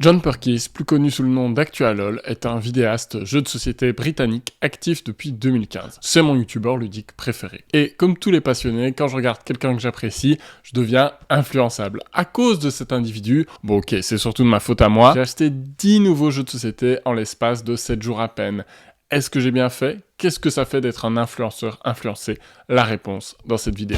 John Perkis, plus connu sous le nom d'ActualLol, est un vidéaste jeu de société britannique actif depuis 2015. C'est mon youtubeur ludique préféré. Et comme tous les passionnés, quand je regarde quelqu'un que j'apprécie, je deviens influençable. À cause de cet individu, bon ok, c'est surtout de ma faute à moi, j'ai acheté 10 nouveaux jeux de société en l'espace de 7 jours à peine. Est-ce que j'ai bien fait? Qu'est-ce que ça fait d'être un influenceur influencé? La réponse dans cette vidéo.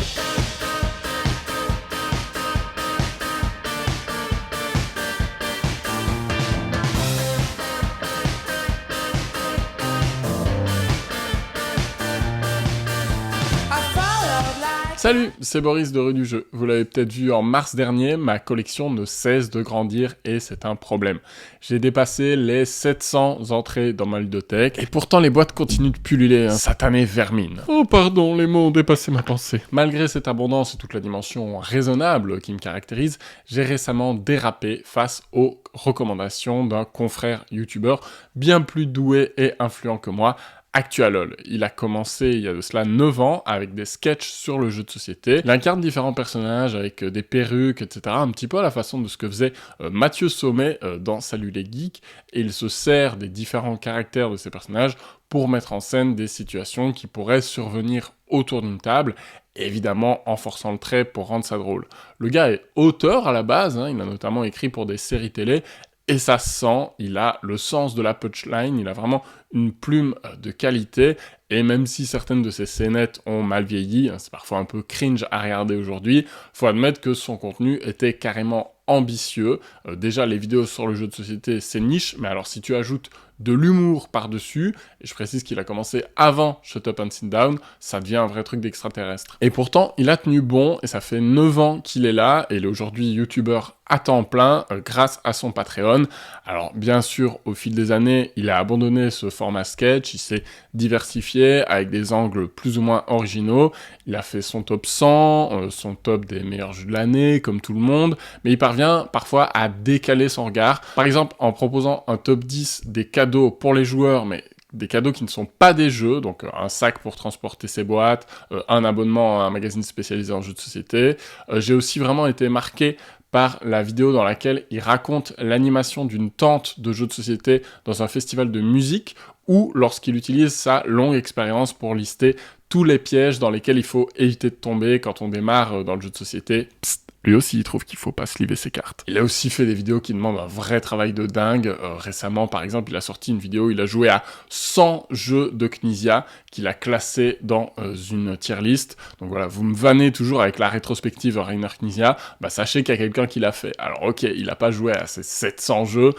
Salut, c'est Boris de Rue du Jeu. Vous l'avez peut-être vu en mars dernier, ma collection ne cesse de grandir et c'est un problème. J'ai dépassé les 700 entrées dans ma ludothèque et pourtant les boîtes continuent de pulluler, satanée vermine. Oh pardon, les mots ont dépassé ma pensée. Malgré cette abondance et toute la dimension raisonnable qui me caractérise, j'ai récemment dérapé face aux recommandations d'un confrère youtubeur bien plus doué et influent que moi, ActualLol. Il a commencé il y a de cela 9 ans avec des sketchs sur le jeu de société. Il incarne différents personnages avec des perruques, etc. Un petit peu à la façon de ce que faisait Mathieu Sommet dans Salut les Geeks. Et il se sert des différents caractères de ces personnages pour mettre en scène des situations qui pourraient survenir autour d'une table, évidemment en forçant le trait pour rendre ça drôle. Le gars est auteur à la base, il a notamment écrit pour des séries télé, et ça se sent, il a le sens de la punchline, il a vraiment une plume de qualité, et même si certaines de ses scénettes ont mal vieilli, c'est parfois un peu cringe à regarder aujourd'hui, faut admettre que son contenu était carrément ambitieux. Déjà, les vidéos sur le jeu de société, c'est niche, mais alors si tu ajoutes de l'humour par-dessus, et je précise qu'il a commencé avant Shut Up and Sit Down, ça devient un vrai truc d'extraterrestre. Et pourtant, il a tenu bon, et ça fait 9 ans qu'il est là, et il est aujourd'hui youtubeur à temps plein, grâce à son Patreon. Alors, bien sûr, au fil des années, il a abandonné ce format sketch, il s'est diversifié avec des angles plus ou moins originaux, il a fait son top 100, son top des meilleurs jeux de l'année, comme tout le monde, mais il parvient parfois à décaler son regard, par exemple en proposant un top 10 des cadeaux pour les joueurs, mais des cadeaux qui ne sont pas des jeux, donc un sac pour transporter ses boîtes, un abonnement à un magazine spécialisé en jeux de société. J'ai aussi vraiment été marqué par la vidéo dans laquelle il raconte l'animation d'une tente de jeux de société dans un festival de musique, ou lorsqu'il utilise sa longue expérience pour lister tous les pièges dans lesquels il faut éviter de tomber quand on démarre dans le jeu de société. Psst. Lui aussi, il trouve qu'il faut pas sliver ses cartes. Il a aussi fait des vidéos qui demandent un vrai travail de dingue. Récemment, par exemple, il a sorti une vidéo où il a joué à 100 jeux de Knizia qu'il a classés dans une tier list. Donc voilà, vous me vannez toujours avec la rétrospective Rainer Knizia, bah sachez qu'il y a quelqu'un qui l'a fait. Alors ok, il a pas joué à ces 700 jeux,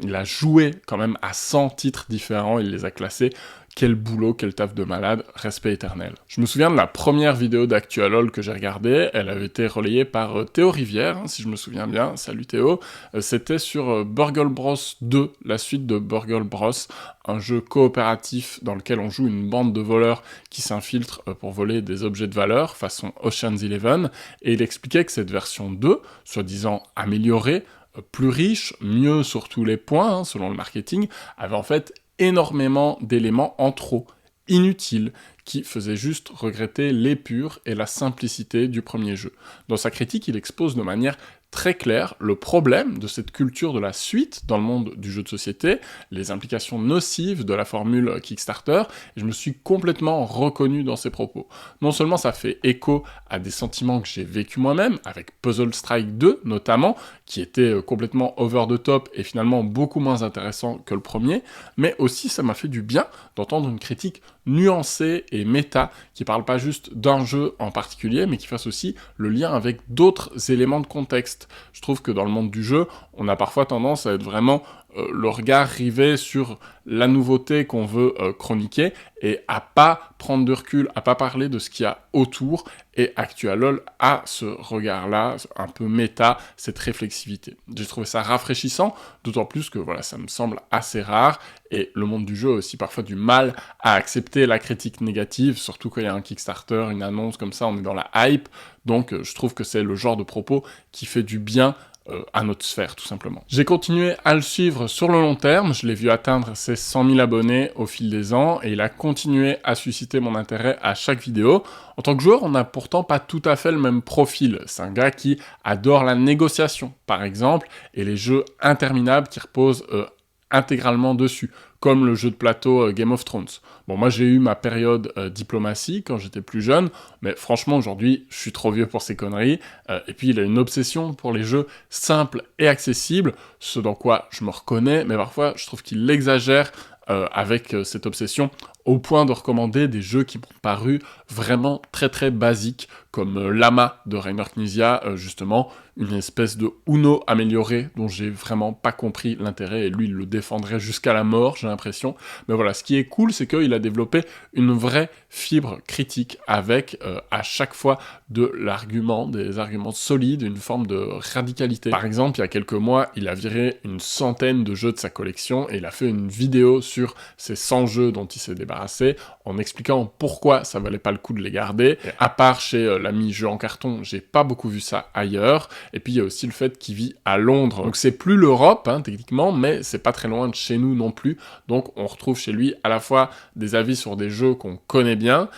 il a joué quand même à 100 titres différents, il les a classés. Quel boulot, quel taf de malade, respect éternel. Je me souviens de la première vidéo d'ActualLol que j'ai regardée, elle avait été relayée par Théo Rivière, si je me souviens bien, salut Théo, c'était sur Burgle Bros 2, la suite de Burgle Bros, un jeu coopératif dans lequel on joue une bande de voleurs qui s'infiltrent pour voler des objets de valeur, façon Ocean's Eleven, et il expliquait que cette version 2, soi-disant améliorée, plus riche, mieux sur tous les points, selon le marketing, avait en fait énormément d'éléments en trop, inutiles, qui faisaient juste regretter l'épure et la simplicité du premier jeu. Dans sa critique, il expose de manière très claire le problème de cette culture de la suite dans le monde du jeu de société, les implications nocives de la formule Kickstarter, et je me suis complètement reconnu dans ses propos. Non seulement ça fait écho à des sentiments que j'ai vécu moi-même, avec Puzzle Strike 2 notamment, qui était complètement over the top et finalement beaucoup moins intéressant que le premier, mais aussi ça m'a fait du bien d'entendre une critique nuancée et méta, qui parle pas juste d'un jeu en particulier, mais qui fasse aussi le lien avec d'autres éléments de contexte. Je trouve que dans le monde du jeu, on a parfois tendance à être vraiment le regard rivé sur la nouveauté qu'on veut chroniquer, et à pas prendre de recul, à pas parler de ce qu'il y a autour, et ActualLol a ce regard-là, un peu méta, cette réflexivité. J'ai trouvé ça rafraîchissant, d'autant plus que voilà, ça me semble assez rare, et le monde du jeu a aussi parfois du mal à accepter la critique négative, surtout quand il y a un Kickstarter, une annonce comme ça, on est dans la hype, donc je trouve que c'est le genre de propos qui fait du bien à notre sphère, tout simplement. J'ai continué à le suivre sur le long terme, je l'ai vu atteindre ses 100 000 abonnés au fil des ans, et il a continué à susciter mon intérêt à chaque vidéo. En tant que joueur, on n'a pourtant pas tout à fait le même profil. C'est un gars qui adore la négociation, par exemple, et les jeux interminables qui reposent intégralement dessus, comme le jeu de plateau Game of Thrones. Bon, moi j'ai eu ma période diplomatie quand j'étais plus jeune, mais franchement aujourd'hui je suis trop vieux pour ces conneries, et puis il a une obsession pour les jeux simples et accessibles, ce dans quoi je me reconnais, mais parfois je trouve qu'il exagère avec cette obsession, au point de recommander des jeux qui m'ont paru vraiment très très basiques, comme Lama de Reiner Knizia, justement, une espèce de Uno amélioré dont j'ai vraiment pas compris l'intérêt, et lui il le défendrait jusqu'à la mort, j'ai l'impression. Mais voilà, ce qui est cool, c'est qu'il a développé une vraie fibre critique avec à chaque fois de l'argument, des arguments solides, une forme de radicalité. Par exemple, il y a quelques mois, il a viré une centaine de jeux de sa collection et il a fait une vidéo sur ces 100 jeux dont il s'est débarrassé en expliquant pourquoi ça valait pas le coup de les garder. Et à part chez l'ami Jeux en carton, j'ai pas beaucoup vu ça ailleurs. Et puis il y a aussi le fait qu'il vit à Londres. Donc c'est plus l'Europe, hein, techniquement, mais c'est pas très loin de chez nous non plus. Donc on retrouve chez lui à la fois des avis sur des jeux qu'on connaît bien,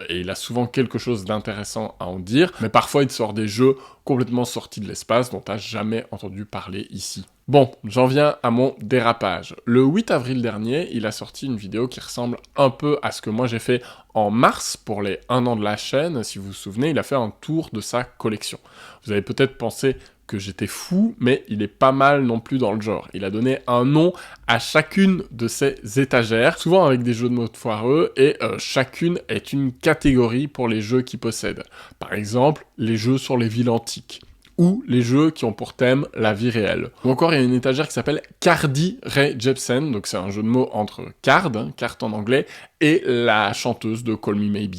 et il a souvent quelque chose d'intéressant à en dire, mais parfois il sort des jeux complètement sortis de l'espace dont t'as jamais entendu parler ici. Bon, j'en viens à mon dérapage. Le 8 avril dernier, il a sorti une vidéo qui ressemble un peu à ce que moi j'ai fait en mars pour les 1 an de la chaîne. Si vous vous souvenez, il a fait un tour de sa collection. Vous avez peut-être pensé que j'étais fou, mais il est pas mal non plus dans le genre. Il a donné un nom à chacune de ses étagères, souvent avec des jeux de mots foireux, et chacune est une catégorie pour les jeux qu'il possède. Par exemple, les jeux sur les villes antiques, ou les jeux qui ont pour thème la vie réelle. Ou encore, il y a une étagère qui s'appelle Cardi Rae Jepsen, donc c'est un jeu de mots entre card, carte en anglais, et la chanteuse de Call Me Maybe.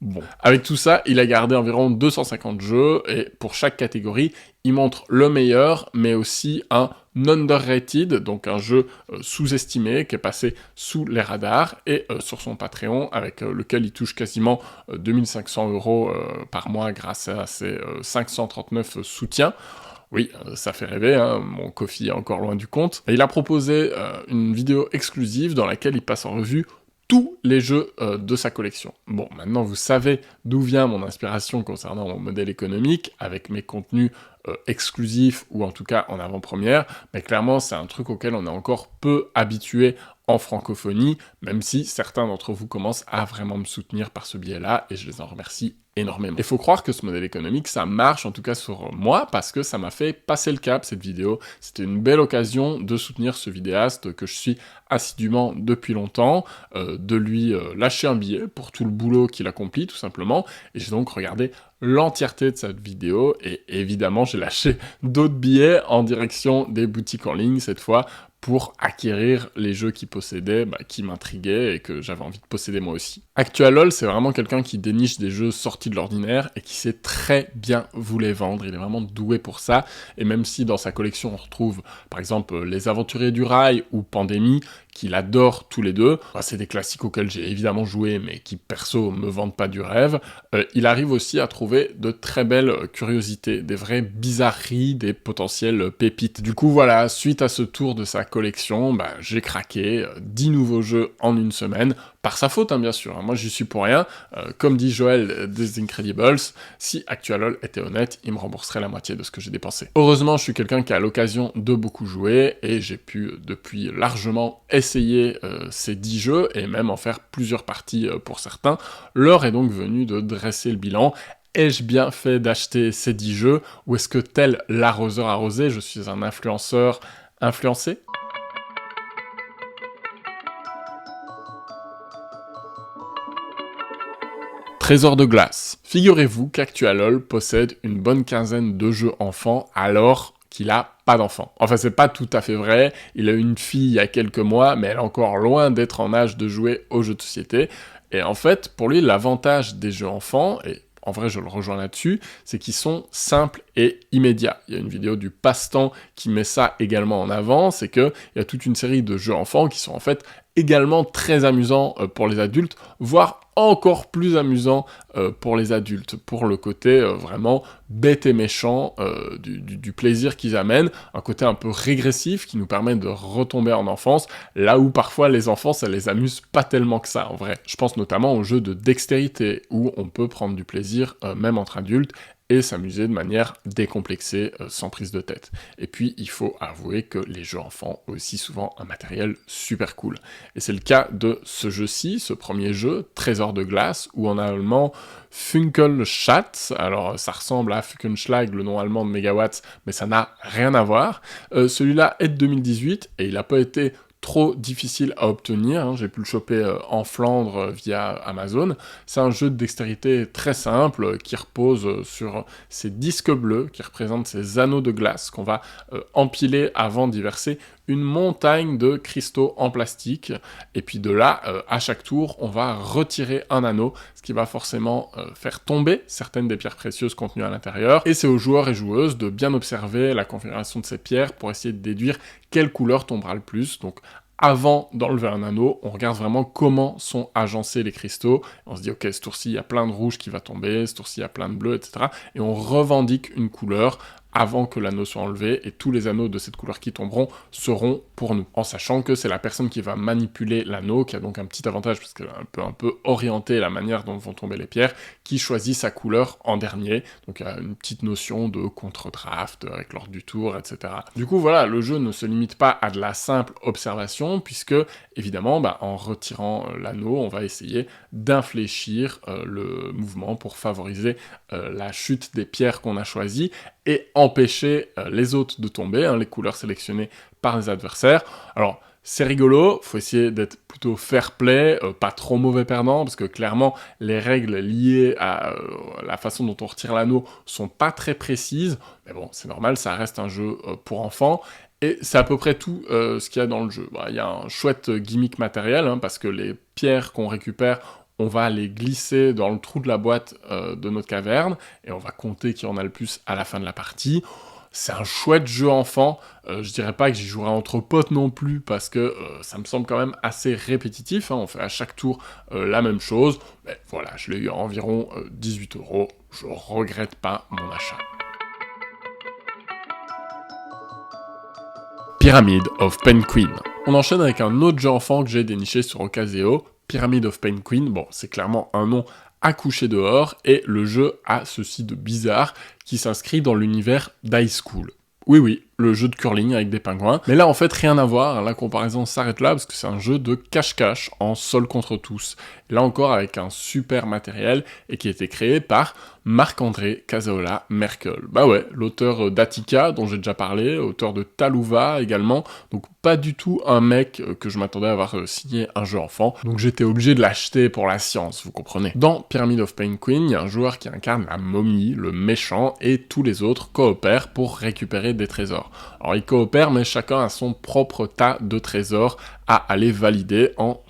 Bon. Avec tout ça, il a gardé environ 250 jeux, et pour chaque catégorie, il montre le meilleur, mais aussi un underrated, donc un jeu sous-estimé, qui est passé sous les radars, et sur son Patreon, avec lequel il touche quasiment 2500 € par mois grâce à ses 539 soutiens. Oui, ça fait rêver, hein, mon Ko-fi est encore loin du compte. Et il a proposé une vidéo exclusive dans laquelle il passe en revue tous les jeux de sa collection. Bon, maintenant vous savez d'où vient mon inspiration concernant mon modèle économique, avec mes contenus exclusifs, ou en tout cas en avant-première, mais clairement c'est un truc auquel on est encore peu habitué en francophonie, même si certains d'entre vous commencent à vraiment me soutenir par ce biais-là, et je les en remercie énormément. Il faut croire que ce modèle économique, ça marche en tout cas sur moi, parce que ça m'a fait passer le cap, cette vidéo. C'était une belle occasion de soutenir ce vidéaste que je suis assidûment depuis longtemps, de lui lâcher un billet pour tout le boulot qu'il accomplit, tout simplement, et j'ai donc regardé l'entièreté de cette vidéo, et évidemment j'ai lâché d'autres billets en direction des boutiques en ligne, cette fois, pour acquérir les jeux qu'il possédait, qui m'intriguaient et que j'avais envie de posséder moi aussi. Actualol, c'est vraiment quelqu'un qui déniche des jeux sortis de l'ordinaire et qui sait très bien vous les vendre, il est vraiment doué pour ça, et même si dans sa collection on retrouve par exemple Les Aventuriers du Rail ou Pandémie, qu'il adore tous les deux, c'est des classiques auxquels j'ai évidemment joué mais qui perso me vendent pas du rêve, il arrive aussi à trouver de très belles curiosités, des vraies bizarreries, des potentielles pépites. Du coup voilà, suite à ce tour de sa collection, j'ai craqué, 10 nouveaux jeux en une semaine, par sa faute bien sûr, moi j'y suis pour rien, comme dit Joël des Incredibles, si Actualol était honnête, il me rembourserait la moitié de ce que j'ai dépensé. Heureusement, je suis quelqu'un qui a l'occasion de beaucoup jouer, et j'ai pu depuis largement essayer ces 10 jeux, et même en faire plusieurs parties pour certains. L'heure est donc venue de dresser le bilan. Ai-je bien fait d'acheter ces 10 jeux, ou est-ce que tel l'arroseur arrosé, je suis un influenceur influencé ? Trésor de glace. Figurez-vous qu'Actualol possède une bonne quinzaine de jeux enfants alors qu'il a pas d'enfant. Enfin, c'est pas tout à fait vrai, il a une fille il y a quelques mois, mais elle est encore loin d'être en âge de jouer aux jeux de société. Et en fait, pour lui, l'avantage des jeux enfants, et en vrai je le rejoins là-dessus, c'est qu'ils sont simples et immédiats. Il y a une vidéo du passe-temps qui met ça également en avant, c'est qu'il y a toute une série de jeux enfants qui sont en fait également très amusant pour les adultes, voire encore plus amusant pour les adultes, pour le côté vraiment bête et méchant du plaisir qu'ils amènent, un côté un peu régressif qui nous permet de retomber en enfance, là où parfois les enfants, ça les amuse pas tellement que ça, en vrai. Je pense notamment aux jeux de dextérité, où on peut prendre du plaisir, même entre adultes, et s'amuser de manière décomplexée, sans prise de tête. Et puis, il faut avouer que les jeux enfants ont aussi souvent un matériel super cool. Et c'est le cas de ce jeu-ci, ce premier jeu, Trésor de glace, ou en allemand Funkelschatz. Alors, ça ressemble à Funkenschlag, le nom allemand de Megawatts, mais ça n'a rien à voir. Celui-là est de 2018, et il n'a pas été trop difficile à obtenir, hein. J'ai pu le choper en Flandre via Amazon. C'est un jeu de dextérité très simple qui repose sur ces disques bleus qui représentent ces anneaux de glace qu'on va empiler avant d'y verser une montagne de cristaux en plastique, et puis de là, à chaque tour, on va retirer un anneau, ce qui va forcément faire tomber certaines des pierres précieuses contenues à l'intérieur, et c'est aux joueurs et joueuses de bien observer la configuration de ces pierres pour essayer de déduire quelle couleur tombera le plus. Donc avant d'enlever un anneau, on regarde vraiment comment sont agencés les cristaux, on se dit ok, ce tour-ci il y a plein de rouge qui va tomber, ce tour-ci il y a plein de bleu, etc. Et on revendique une couleur avant que l'anneau soit enlevé, et tous les anneaux de cette couleur qui tomberont seront pour nous. En sachant que c'est la personne qui va manipuler l'anneau, qui a donc un petit avantage, parce qu'elle peut un peu orienter la manière dont vont tomber les pierres, qui choisit sa couleur en dernier. Donc il y a une petite notion de contre-draft avec l'ordre du tour, etc. Du coup voilà, le jeu ne se limite pas à de la simple observation, puisque évidemment, en retirant l'anneau, on va essayer d'infléchir le mouvement pour favoriser la chute des pierres qu'on a choisies, et empêcher les autres de tomber, hein, les couleurs sélectionnées par les adversaires. Alors, c'est rigolo, faut essayer d'être plutôt fair-play, pas trop mauvais perdant, parce que clairement, les règles liées à la façon dont on retire l'anneau sont pas très précises, mais bon, c'est normal, ça reste un jeu pour enfants, et c'est à peu près tout ce qu'il y a dans le jeu. Il y a un chouette gimmick matériel, hein, parce que les pierres qu'on récupère, on va les glisser dans le trou de la boîte de notre caverne, et on va compter qui en a le plus à la fin de la partie. C'est un chouette jeu enfant, je dirais pas que j'y jouerai entre potes non plus, parce que ça me semble quand même assez répétitif, hein. On fait à chaque tour la même chose, mais voilà, je l'ai eu à environ 18€, je regrette pas mon achat. Pyramid of Penguin. On enchaîne avec un autre jeu enfant que j'ai déniché sur Ocaseo, Pyramid of Penguin. Bon, c'est clairement un nom à coucher dehors, et le jeu a ceci de bizarre, qui s'inscrit dans l'univers d'High School. Oui, le jeu de curling avec des pingouins. Mais là, en fait, rien à voir. La comparaison s'arrête là, parce que c'est un jeu de cache-cache en seul contre tous. Là encore, avec un super matériel, et qui a été créé par Marc-André Casaola Merkel. Bah ouais, l'auteur d'Attica, dont j'ai déjà parlé, auteur de Talouva également. Donc pas du tout un mec que je m'attendais à avoir signé un jeu enfant. Donc j'étais obligé de l'acheter pour la science, vous comprenez. Dans Pyramid of Penguin, il y a un joueur qui incarne la momie, le méchant, et tous les autres coopèrent pour récupérer des trésors. Alors ils coopèrent, mais chacun a son propre tas de trésors à aller valider en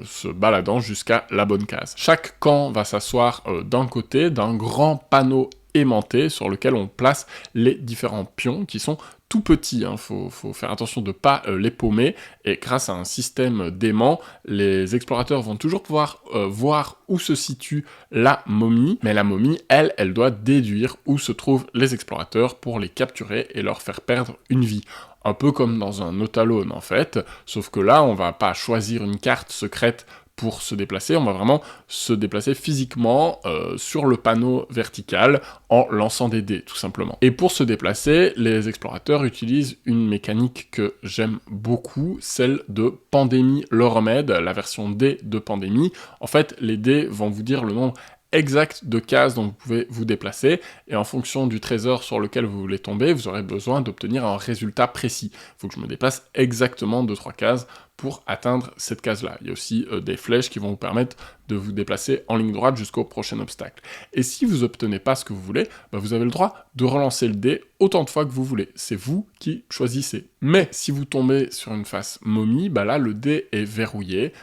se baladant jusqu'à la bonne case. Chaque camp va s'asseoir d'un côté d'un grand panneau aimanté sur lequel on place les différents pions qui sont tout petits, hein. Faut faire attention de ne pas les paumer, et grâce à un système d'aimant, les explorateurs vont toujours pouvoir voir où se situe la momie, mais la momie, elle doit déduire où se trouvent les explorateurs pour les capturer et leur faire perdre une vie. Un peu comme dans un Autalone en fait, sauf que là, on va pas choisir une carte secrète pour se déplacer, on va vraiment se déplacer physiquement sur le panneau vertical en lançant des dés, tout simplement. Et pour se déplacer, les explorateurs utilisent une mécanique que j'aime beaucoup, celle de Pandémie le remède, la version dés de Pandémie. En fait, les dés vont vous dire le nombre exact de cases dont vous pouvez vous déplacer, et en fonction du trésor sur lequel vous voulez tomber, vous aurez besoin d'obtenir un résultat précis. Il faut que je me déplace exactement 2-3 cases pour atteindre cette case-là. Il y a aussi des flèches qui vont vous permettre de vous déplacer en ligne droite jusqu'au prochain obstacle. Et si vous obtenez pas ce que vous voulez, vous avez le droit de relancer le dé autant de fois que vous voulez. C'est vous qui choisissez. Mais si vous tombez sur une face momie, là le dé est verrouillé,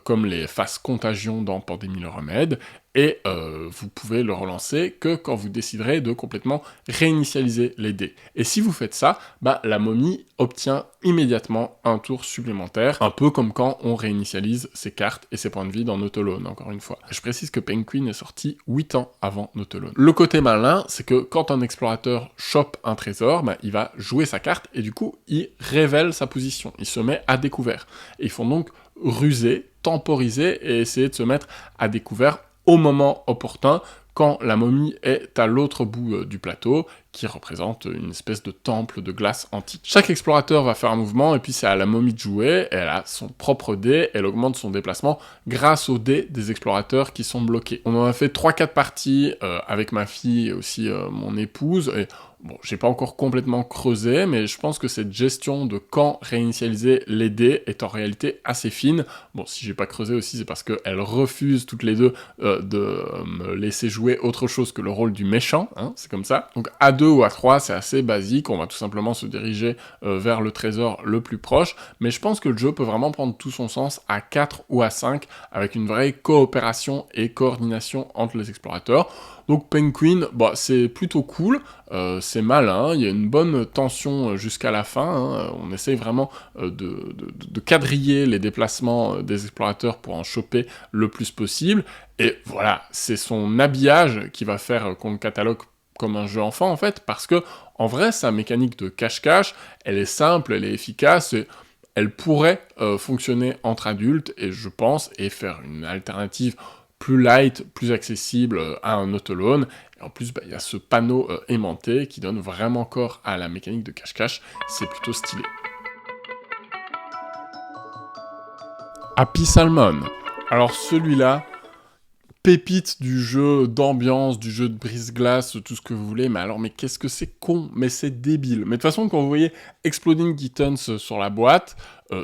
comme les faces contagion dans Pandémie le remède, et vous pouvez le relancer que quand vous déciderez de complètement réinitialiser les dés. Et si vous faites ça, la momie obtient immédiatement un tour supplémentaire, un peu comme quand on réinitialise ses cartes et ses points de vie dans Autolone, encore une fois. Je précise que Penguin est sorti 8 ans avant Autolone. Le côté malin, c'est que quand un explorateur chope un trésor, il va jouer sa carte et du coup, il révèle sa position, il se met à découvert. Et ils font donc ruser, temporiser et essayer de se mettre à découvert au moment opportun, quand la momie est à l'autre bout du plateau, qui représente une espèce de temple de glace antique. Chaque explorateur va faire un mouvement, et puis c'est à la momie de jouer, elle a son propre dé, elle augmente son déplacement grâce aux dés des explorateurs qui sont bloqués. On en a fait 3-4 parties avec ma fille et aussi mon épouse, et bon, j'ai pas encore complètement creusé, mais je pense que cette gestion de quand réinitialiser les dés est en réalité assez fine. Bon, si j'ai pas creusé aussi, c'est parce qu'elles refusent toutes les deux de me laisser jouer autre chose que le rôle du méchant, hein, c'est comme ça. Donc à 2 ou à 3, c'est assez basique, on va tout simplement se diriger vers le trésor le plus proche, mais je pense que le jeu peut vraiment prendre tout son sens à 4 ou à 5, avec une vraie coopération et coordination entre les explorateurs. Donc Penguin, c'est plutôt cool, c'est malin, il y a une bonne tension jusqu'à la fin, hein. On essaye vraiment de quadriller les déplacements des explorateurs pour en choper le plus possible, et voilà, c'est son habillage qui va faire qu'on le catalogue comme un jeu enfant en fait, parce que en vrai sa mécanique de cache-cache, elle est simple, elle est efficace, et elle pourrait fonctionner entre adultes, et je pense, et faire une alternative plus light, plus accessible à un Autolone. Et en plus, il y a ce panneau aimanté qui donne vraiment corps à la mécanique de cache-cache, c'est plutôt stylé. Happy Salmon. Alors celui-là, pépite du jeu d'ambiance, du jeu de brise-glace, tout ce que vous voulez, mais qu'est-ce que c'est con, mais c'est débile. Mais de toute façon, quand vous voyez Exploding Kittens sur la boîte,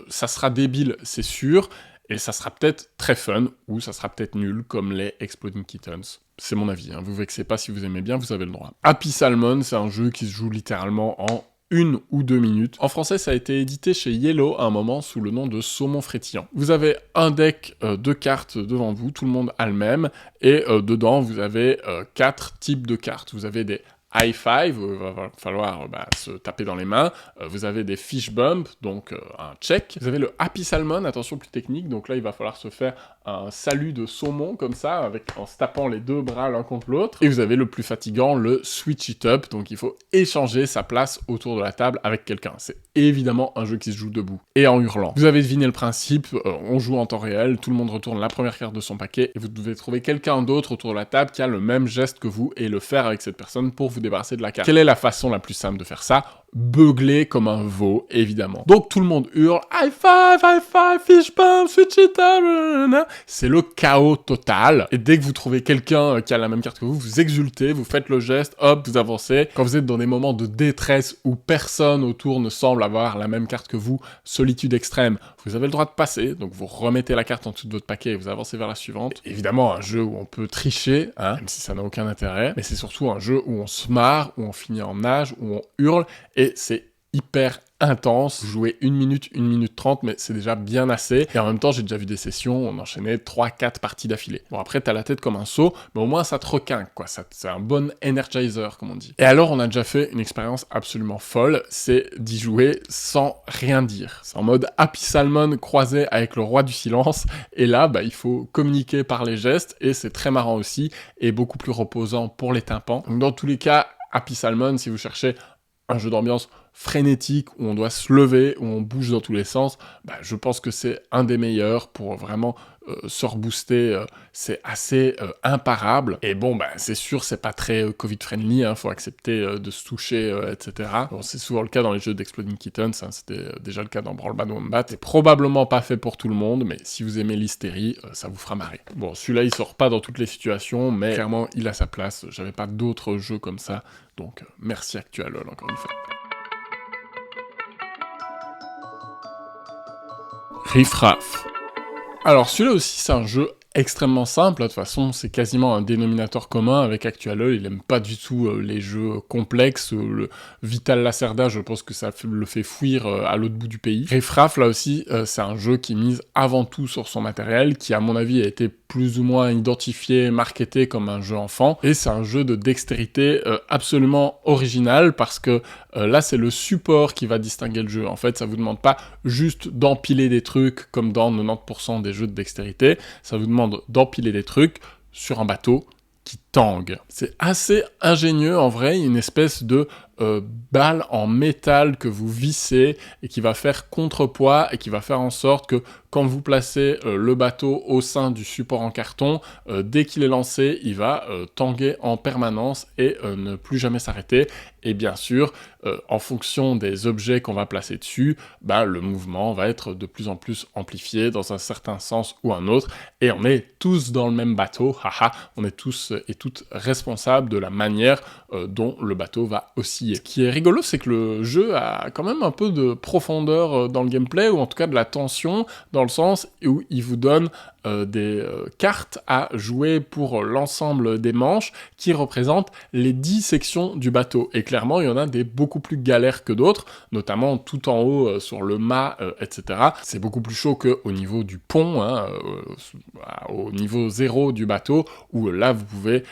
ça sera débile, c'est sûr, et ça sera peut-être très fun, ou ça sera peut-être nul, comme les Exploding Kittens. C'est mon avis, hein. Vous vexez pas, si vous aimez bien, vous avez le droit. Happy Salmon, c'est un jeu qui se joue littéralement en 1 ou 2 minutes. En français, ça a été édité chez Yellow à un moment sous le nom de Saumon Frétillant. Vous avez un deck de cartes devant vous, tout le monde a le même, et dedans, vous avez 4 types de cartes. Vous avez des high five, il va falloir se taper dans les mains. Vous avez des fish bump, donc un check. Vous avez le happy salmon, attention plus technique, donc là il va falloir se faire un salut de saumon comme ça, en se tapant les deux bras l'un contre l'autre. Et vous avez le plus fatigant, le switch it up, donc il faut échanger sa place autour de la table avec quelqu'un. C'est évidemment un jeu qui se joue debout et en hurlant. Vous avez deviné le principe, on joue en temps réel, tout le monde retourne la première carte de son paquet et vous devez trouver quelqu'un d'autre autour de la table qui a le même geste que vous et le faire avec cette personne pour vous débarrasser de la carte. Quelle est la façon la plus simple de faire ça? Beugler comme un veau, évidemment. Donc tout le monde hurle high five, fish bump, switch it up. C'est le chaos total. Et dès que vous trouvez quelqu'un qui a la même carte que vous, vous exultez, vous faites le geste, hop, vous avancez. Quand vous êtes dans des moments de détresse où personne autour ne semble avoir la même carte que vous, solitude extrême, vous avez le droit de passer, donc vous remettez la carte en dessous de votre paquet et vous avancez vers la suivante. Évidemment, un jeu où on peut tricher, hein, même si ça n'a aucun intérêt, mais c'est surtout un jeu où on se marre, où on finit en nage, où on hurle, et c'est hyper intense. Vous jouez 1 minute, 1 minute 30, mais c'est déjà bien assez. Et en même temps, j'ai déjà vu des sessions où on enchaînait 3-4 parties d'affilée. Bon, après, t'as la tête comme un seau, mais au moins, ça te requinque, quoi. C'est un bon energizer, comme on dit. Et alors, on a déjà fait une expérience absolument folle, c'est d'y jouer sans rien dire. C'est en mode Happy Salmon croisé avec le roi du silence. Et là, il faut communiquer par les gestes, et c'est très marrant aussi, et beaucoup plus reposant pour les tympans. Donc, dans tous les cas, Happy Salmon, si vous cherchez un jeu d'ambiance frénétique, où on doit se lever, où on bouge dans tous les sens, je pense que c'est un des meilleurs pour vraiment se rebooster, c'est assez imparable. Et bon, c'est sûr, c'est pas très Covid-friendly, hein, faut accepter de se toucher, etc. Bon, c'est souvent le cas dans les jeux d'Exploding Kittens, hein, c'était déjà le cas dans Brawl Bad Wombat. C'est probablement pas fait pour tout le monde, mais si vous aimez l'hystérie, ça vous fera marrer. Bon, celui-là, il sort pas dans toutes les situations, mais clairement, il a sa place. J'avais pas d'autres jeux comme ça, donc merci Actualol, encore une fois. Riff Raff. Alors celui-là aussi c'est un jeu extrêmement simple. De toute façon, c'est quasiment un dénominateur commun avec Actualol. Il aime pas du tout les jeux complexes. Le Vital Lacerda, je pense que ça le fait fuir à l'autre bout du pays. Riff-Raff, là aussi, c'est un jeu qui mise avant tout sur son matériel, qui à mon avis a été plus ou moins identifié, marketé comme un jeu enfant, et c'est un jeu de dextérité absolument original, parce que là c'est le support qui va distinguer le jeu. En fait, ça vous demande pas juste d'empiler des trucs comme dans 90% des jeux de dextérité, ça vous demande d'empiler des trucs sur un bateau qui tangue. C'est assez ingénieux en vrai, une espèce de balle en métal que vous vissez et qui va faire contrepoids et qui va faire en sorte que quand vous placez le bateau au sein du support en carton, dès qu'il est lancé, il va tanguer en permanence et ne plus jamais s'arrêter. Et bien sûr, en fonction des objets qu'on va placer dessus, le mouvement va être de plus en plus amplifié dans un certain sens ou un autre. Et on est tous dans le même bateau, haha, on est tous et toutes responsables de la manière dont le bateau va osciller. Ce qui est rigolo, c'est que le jeu a quand même un peu de profondeur dans le gameplay, ou en tout cas de la tension, dans le sens où il vous donne des cartes à jouer pour l'ensemble des manches qui représentent les 10 sections du bateau. Et clairement, il y en a des beaucoup plus galères que d'autres, notamment tout en haut sur le mât, etc. C'est beaucoup plus chaud qu'au niveau du pont, au niveau 0 du bateau, où là, vous pouvez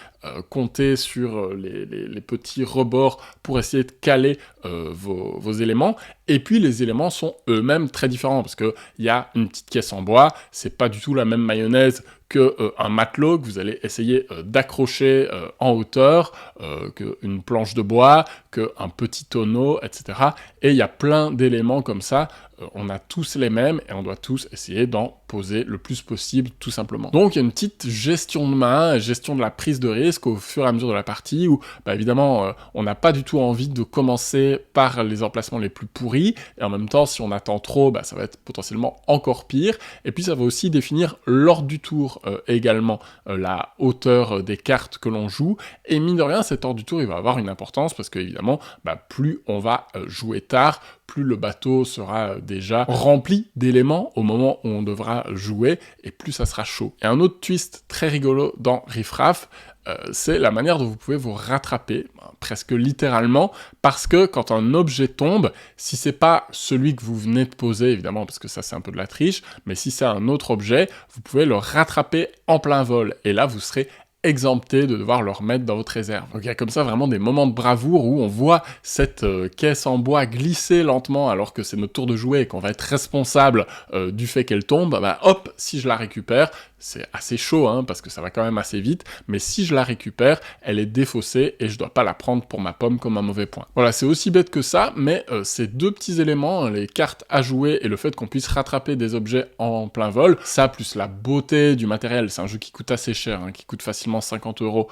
compter sur les petits rebords pour essayer de caler vos éléments. Et puis les éléments sont eux-mêmes très différents, parce qu'il y a une petite caisse en bois, c'est pas du tout la même mayonnaise qu'un matelot que vous allez essayer d'accrocher en hauteur, qu'une planche de bois, qu'un petit tonneau, etc. Et il y a plein d'éléments comme ça, on a tous les mêmes, et on doit tous essayer d'en poser le plus possible, tout simplement. Donc il y a une petite gestion de main, gestion de la prise de risque au fur et à mesure de la partie, où évidemment on n'a pas du tout envie de commencer par les emplacements les plus pourris, et en même temps si on attend trop, ça va être potentiellement encore pire. Et puis ça va aussi définir l'ordre du tour, également la hauteur des cartes que l'on joue, et mine de rien cet ordre du tour il va avoir une importance, parce qu'évidemment plus on va jouer tard, plus le bateau sera déjà rempli d'éléments au moment où on devra jouer, et plus ça sera chaud. Et un autre twist très rigolo dans Riff-Raff, c'est la manière dont vous pouvez vous rattraper, presque littéralement, parce que quand un objet tombe, si c'est pas celui que vous venez de poser, évidemment, parce que ça c'est un peu de la triche, mais si c'est un autre objet, vous pouvez le rattraper en plein vol, et là vous serez exempté de devoir le remettre dans votre réserve. Donc il y a comme ça vraiment des moments de bravoure où on voit cette caisse en bois glisser lentement alors que c'est notre tour de jouer et qu'on va être responsable du fait qu'elle tombe, hop, si je la récupère, c'est assez chaud, parce que ça va quand même assez vite, mais si je la récupère, elle est défaussée et je dois pas la prendre pour ma pomme comme un mauvais point. Voilà, c'est aussi bête que ça, mais ces deux petits éléments, les cartes à jouer et le fait qu'on puisse rattraper des objets en plein vol, ça plus la beauté du matériel, c'est un jeu qui coûte assez cher, qui coûte facilement 50 €,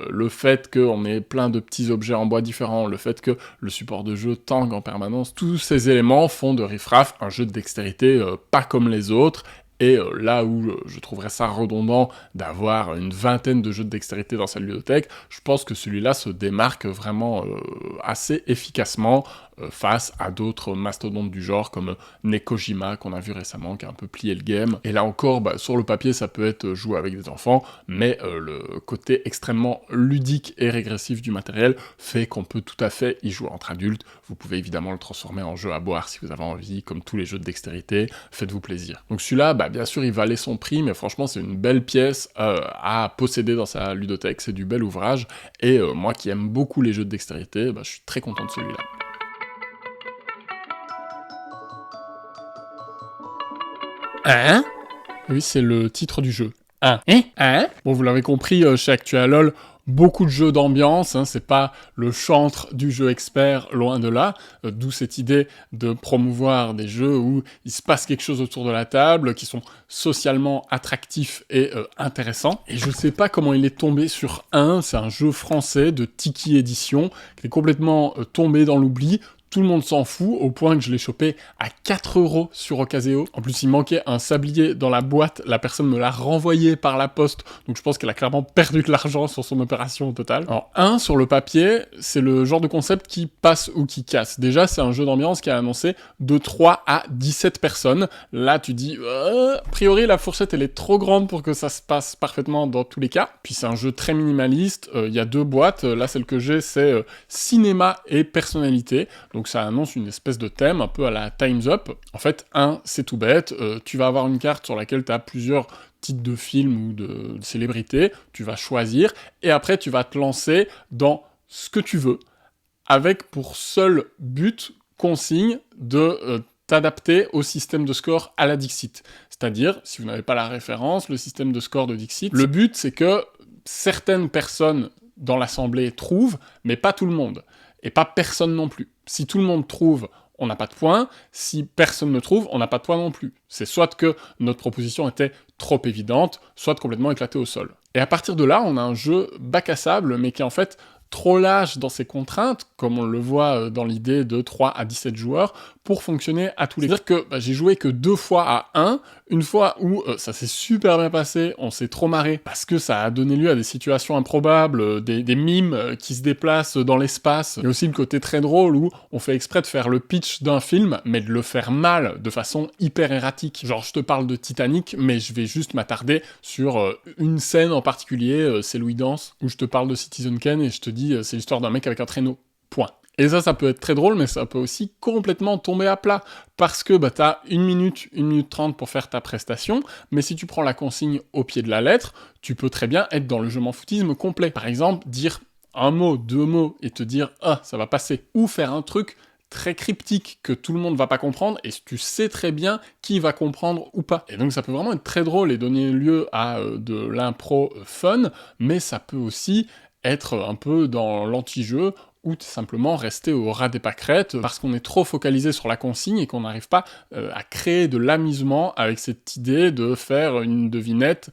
le fait qu'on ait plein de petits objets en bois différents, le fait que le support de jeu tangue en permanence, tous ces éléments font de Riff-Raff un jeu de dextérité pas comme les autres. Et là où je trouverais ça redondant d'avoir une vingtaine de jeux de dextérité dans sa ludothèque, je pense que celui-là se démarque vraiment assez efficacement face à d'autres mastodontes du genre comme Nekojima qu'on a vu récemment, qui a un peu plié le game. Et là encore, sur le papier, ça peut être joué avec des enfants, mais le côté extrêmement ludique et régressif du matériel fait qu'on peut tout à fait y jouer entre adultes. Vous pouvez évidemment le transformer en jeu à boire si vous avez envie, comme tous les jeux de dextérité, faites-vous plaisir. Donc celui-là, bien sûr, il valait son prix, mais franchement, c'est une belle pièce à posséder dans sa ludothèque, c'est du bel ouvrage, et moi qui aime beaucoup les jeux de dextérité, je suis très content de celui-là. Hein? Oui, c'est le titre du jeu. Hein? Hein? Bon, vous l'avez compris, chez Actualol, beaucoup de jeux d'ambiance, c'est pas le chantre du jeu expert, loin de là, d'où cette idée de promouvoir des jeux où il se passe quelque chose autour de la table, qui sont socialement attractifs et intéressants. Et je sais pas comment il est tombé sur c'est un jeu français de Tiki Édition, qui est complètement tombé dans l'oubli, tout le monde s'en fout, au point que je l'ai chopé à 4 € sur Ocaseo. En plus, il manquait un sablier dans la boîte, la personne me l'a renvoyé par la poste, donc je pense qu'elle a clairement perdu de l'argent sur son opération au total. Alors, sur le papier, c'est le genre de concept qui passe ou qui casse. Déjà, c'est un jeu d'ambiance qui a annoncé de 3 à 17 personnes. Là, tu dis, a priori, la fourchette, elle est trop grande pour que ça se passe parfaitement dans tous les cas. Puis c'est un jeu très minimaliste, il y a 2 boîtes, là, celle que j'ai, c'est cinéma et personnalité. Donc ça annonce une espèce de thème, un peu à la Time's Up. En fait, c'est tout bête, tu vas avoir une carte sur laquelle tu as plusieurs titres de films ou de célébrités, tu vas choisir, et après, tu vas te lancer dans ce que tu veux, avec pour seul but, consigne, de t'adapter au système de score à la Dixit. C'est-à-dire, si vous n'avez pas la référence, le système de score de Dixit, le but, c'est que certaines personnes dans l'assemblée trouvent, mais pas tout le monde. Et pas personne non plus. Si tout le monde trouve, on n'a pas de points. Si personne ne trouve, on n'a pas de points non plus. C'est soit que notre proposition était trop évidente, soit complètement éclatée au sol. Et à partir de là, on a un jeu bac à sable, mais qui est en fait trop lâche dans ses contraintes, comme on le voit dans l'idée de 3 à 17 joueurs, pour fonctionner à tous les coups. C'est-à-dire que j'ai joué que 2 fois à 1, une fois où ça s'est super bien passé, on s'est trop marré, parce que ça a donné lieu à des situations improbables, des mimes qui se déplacent dans l'espace. Il y a aussi le côté très drôle où on fait exprès de faire le pitch d'un film, mais de le faire mal, de façon hyper erratique. Genre, je te parle de Titanic, mais je vais juste m'attarder sur une scène en particulier, c'est Louis Dance, où je te parle de Citizen Kane et je te dis c'est l'histoire d'un mec avec un traîneau. Point. Et ça peut être très drôle, mais ça peut aussi complètement tomber à plat, parce que t'as 1 minute 30 pour faire ta prestation, mais si tu prends la consigne au pied de la lettre, tu peux très bien être dans le je m'en foutisme complet. Par exemple, dire un mot, 2 mots, et te dire « Ah, ça va passer », ou faire un truc très cryptique que tout le monde va pas comprendre, et tu sais très bien qui va comprendre ou pas. Et donc ça peut vraiment être très drôle et donner lieu à de l'impro fun, mais ça peut aussi être un peu dans l'anti-jeu, ou simplement rester au ras des pâquerettes, parce qu'on est trop focalisé sur la consigne et qu'on n'arrive pas à créer de l'amusement avec cette idée de faire une devinette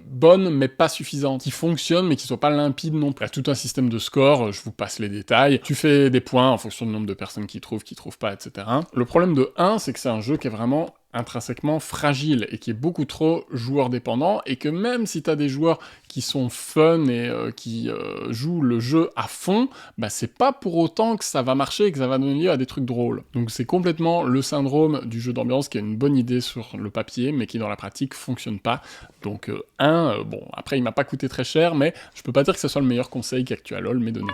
bonne mais pas suffisante, qui fonctionne mais qui soit pas limpide non plus. Il y a tout un système de score, je vous passe les détails, tu fais des points en fonction du nombre de personnes qui trouvent pas, etc. Le problème de 1, c'est que c'est un jeu qui est vraiment intrinsèquement fragile et qui est beaucoup trop joueur dépendant, et que même si t'as des joueurs qui sont fun et qui jouent le jeu à fond, c'est pas pour autant que ça va marcher et que ça va donner lieu à des trucs drôles. Donc c'est complètement le syndrome du jeu d'ambiance qui a une bonne idée sur le papier mais qui dans la pratique fonctionne pas. Donc bon, après il m'a pas coûté très cher, mais je peux pas dire que ce soit le meilleur conseil qu'Actualol m'ait donné.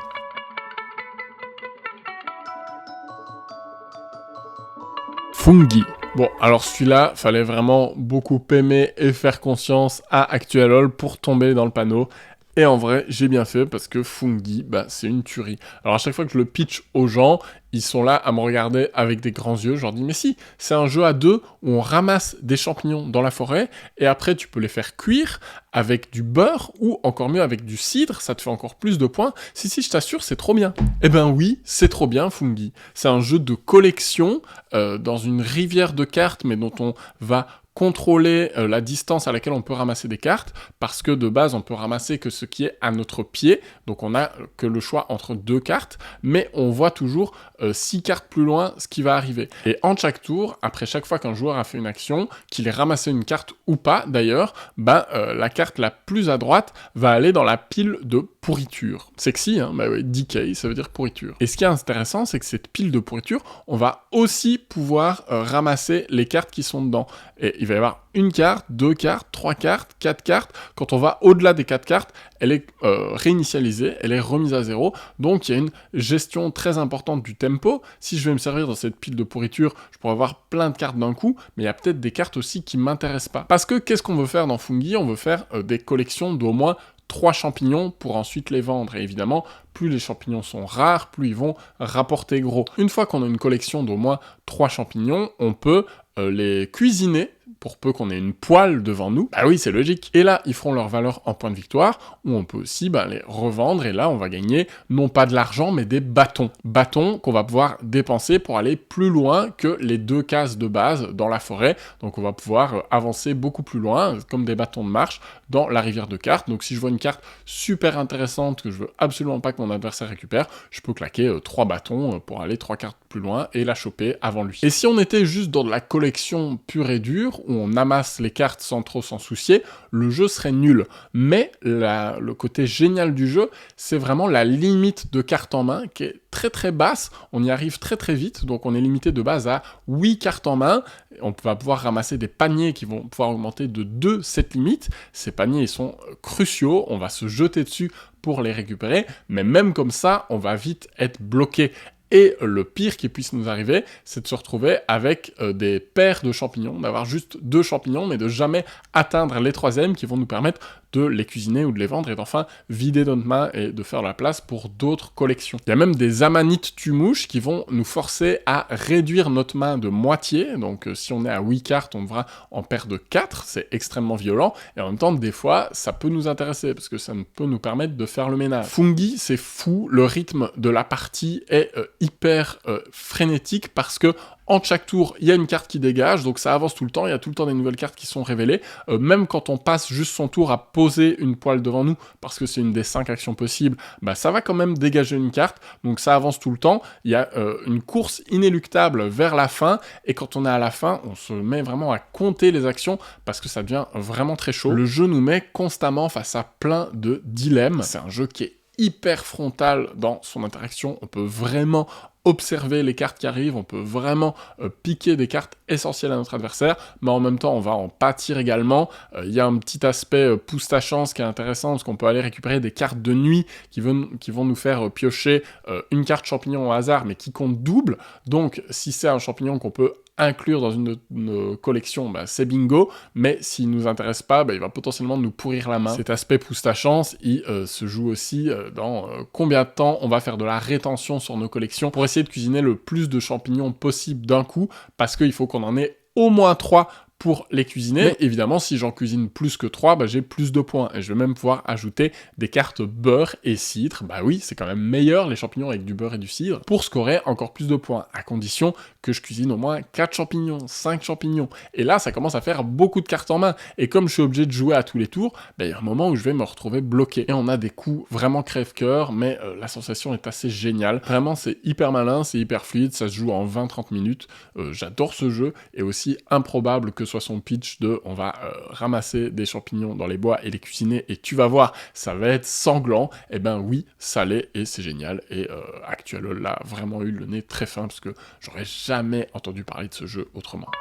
Fungi. Bon, alors celui-là, fallait vraiment beaucoup aimer et faire confiance à Actualol pour tomber dans le panneau. Et en vrai, j'ai bien fait parce que Fungi, c'est une tuerie. Alors à chaque fois que je le pitch aux gens, ils sont là à me regarder avec des grands yeux. Je leur dis, mais si, c'est un jeu à 2 où on ramasse des champignons dans la forêt et après tu peux les faire cuire avec du beurre ou encore mieux avec du cidre, ça te fait encore plus de points. Si, je t'assure, c'est trop bien. Eh ben oui, c'est trop bien, Fungi. C'est un jeu de collection dans une rivière de cartes, mais dont on va contrôler la distance à laquelle on peut ramasser des cartes, parce que de base, on peut ramasser que ce qui est à notre pied, donc on a que le choix entre 2 cartes, mais on voit toujours 6 cartes plus loin ce qui va arriver. Et en chaque tour, après chaque fois qu'un joueur a fait une action, qu'il ait ramassé une carte ou pas d'ailleurs, la carte la plus à droite va aller dans la pile de pourriture. Sexy, hein? Oui, decay, ça veut dire pourriture. Et ce qui est intéressant, c'est que cette pile de pourriture, on va aussi pouvoir ramasser les cartes qui sont dedans. Et il va y avoir 1 carte, 2 cartes, 3 cartes, 4 cartes. Quand on va au-delà des 4 cartes, elle est réinitialisée, elle est remise à 0. Donc il y a une gestion très importante du tempo. Si je vais me servir dans cette pile de pourriture, je pourrais avoir plein de cartes d'un coup, mais il y a peut-être des cartes aussi qui m'intéressent pas. Parce que qu'est-ce qu'on veut faire dans Fungi? On veut faire des collections d'au moins 3 champignons pour ensuite les vendre. Et évidemment, plus les champignons sont rares, plus ils vont rapporter gros. Une fois qu'on a une collection d'au moins 3 champignons, on peut les cuisiner pour peu qu'on ait une poêle devant nous, bah oui, c'est logique. Et là, ils feront leur valeur en points de victoire, ou on peut aussi les revendre, et là, on va gagner non pas de l'argent, mais des bâtons. Bâtons qu'on va pouvoir dépenser pour aller plus loin que les 2 cases de base dans la forêt. Donc on va pouvoir avancer beaucoup plus loin, comme des bâtons de marche, dans la rivière de cartes. Donc si je vois une carte super intéressante que je veux absolument pas que mon adversaire récupère, je peux claquer 3 bâtons pour aller 3 cartes plus loin et la choper avant lui. Et si on était juste dans de la collection pure et dure, où on amasse les cartes sans trop s'en soucier, le jeu serait nul. Mais le côté génial du jeu, c'est vraiment la limite de cartes en main qui est très très basse, on y arrive très très vite, donc on est limité de base à 8 cartes en main, on va pouvoir ramasser des paniers qui vont pouvoir augmenter de 2 cette limite, ces paniers ils sont cruciaux, on va se jeter dessus pour les récupérer, mais même comme ça, on va vite être bloqué. Et le pire qui puisse nous arriver, c'est de se retrouver avec des paires de champignons, d'avoir juste 2 champignons, mais de jamais atteindre les 3e qui vont nous permettre de les cuisiner ou de les vendre et d'enfin vider notre main et de faire la place pour d'autres collections. Il y a même des amanites tue-mouches qui vont nous forcer à réduire notre main de moitié, donc si on est à 8 cartes, on devra en perdre 4, c'est extrêmement violent, et en même temps, des fois, ça peut nous intéresser, parce que ça peut nous permettre de faire le ménage. Fungi, c'est fou, le rythme de la partie est hyper frénétique, parce que entre chaque tour, il y a une carte qui dégage, donc ça avance tout le temps, il y a tout le temps des nouvelles cartes qui sont révélées, même quand on passe juste son tour à poser une poêle devant nous, parce que c'est une des 5 actions possibles, ça va quand même dégager une carte, donc ça avance tout le temps, il y a une course inéluctable vers la fin, et quand on est à la fin, on se met vraiment à compter les actions, parce que ça devient vraiment très chaud. Le jeu nous met constamment face à plein de dilemmes, c'est un jeu qui est hyper frontal dans son interaction, on peut vraiment observer les cartes qui arrivent, on peut vraiment piquer des cartes essentielles à notre adversaire, mais en même temps on va en pâtir également. Il y a un petit aspect pousse ta chance qui est intéressant, parce qu'on peut aller récupérer des cartes de nuit qui vont nous faire piocher une carte champignon au hasard, mais qui compte double, donc si c'est un champignon qu'on peut inclure dans une de nos collections, c'est bingo, mais s'il nous intéresse pas, il va potentiellement nous pourrir la main. Cet aspect pousse ta chance, il se joue aussi dans combien de temps on va faire de la rétention sur nos collections pour essayer de cuisiner le plus de champignons possible d'un coup, parce qu'il faut qu'on en ait au moins 3 pour les cuisiner. Mais évidemment, si j'en cuisine plus que 3, j'ai plus de points. Et je vais même pouvoir ajouter des cartes beurre et cidre. Oui, c'est quand même meilleur, les champignons avec du beurre et du cidre, pour scorer encore plus de points, à condition que je cuisine au moins 4 champignons, 5 champignons. Et là, ça commence à faire beaucoup de cartes en main. Et comme je suis obligé de jouer à tous les tours, il y a un moment où je vais me retrouver bloqué. Et on a des coups vraiment crève-cœur, mais la sensation est assez géniale. Vraiment, c'est hyper malin, c'est hyper fluide, ça se joue en 20-30 minutes. J'adore ce jeu, et aussi improbable que soit son pitch de on va ramasser des champignons dans les bois et les cuisiner et tu vas voir, ça va être sanglant. Eh ben oui, ça l'est et c'est génial. Et Actualol a vraiment eu le nez très fin parce que j'aurais jamais entendu parler de ce jeu autrement.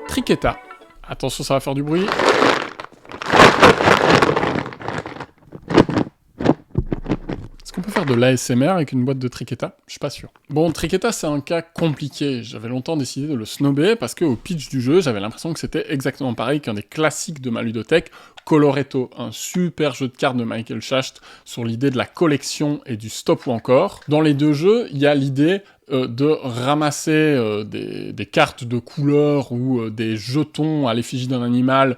Triqueta. Attention, ça va faire du bruit. Est-ce qu'on peut faire de l'ASMR avec une boîte de Triqueta? Je suis pas sûr. Bon, Triqueta, c'est un cas compliqué. J'avais longtemps décidé de le snobber parce qu'au pitch du jeu, j'avais l'impression que c'était exactement pareil qu'un des classiques de ma ludothèque, Coloretto, un super jeu de cartes de Michael Schacht sur l'idée de la collection et du stop ou encore. Dans les deux jeux, il y a l'idée de ramasser des cartes de couleur ou des jetons à l'effigie d'un animal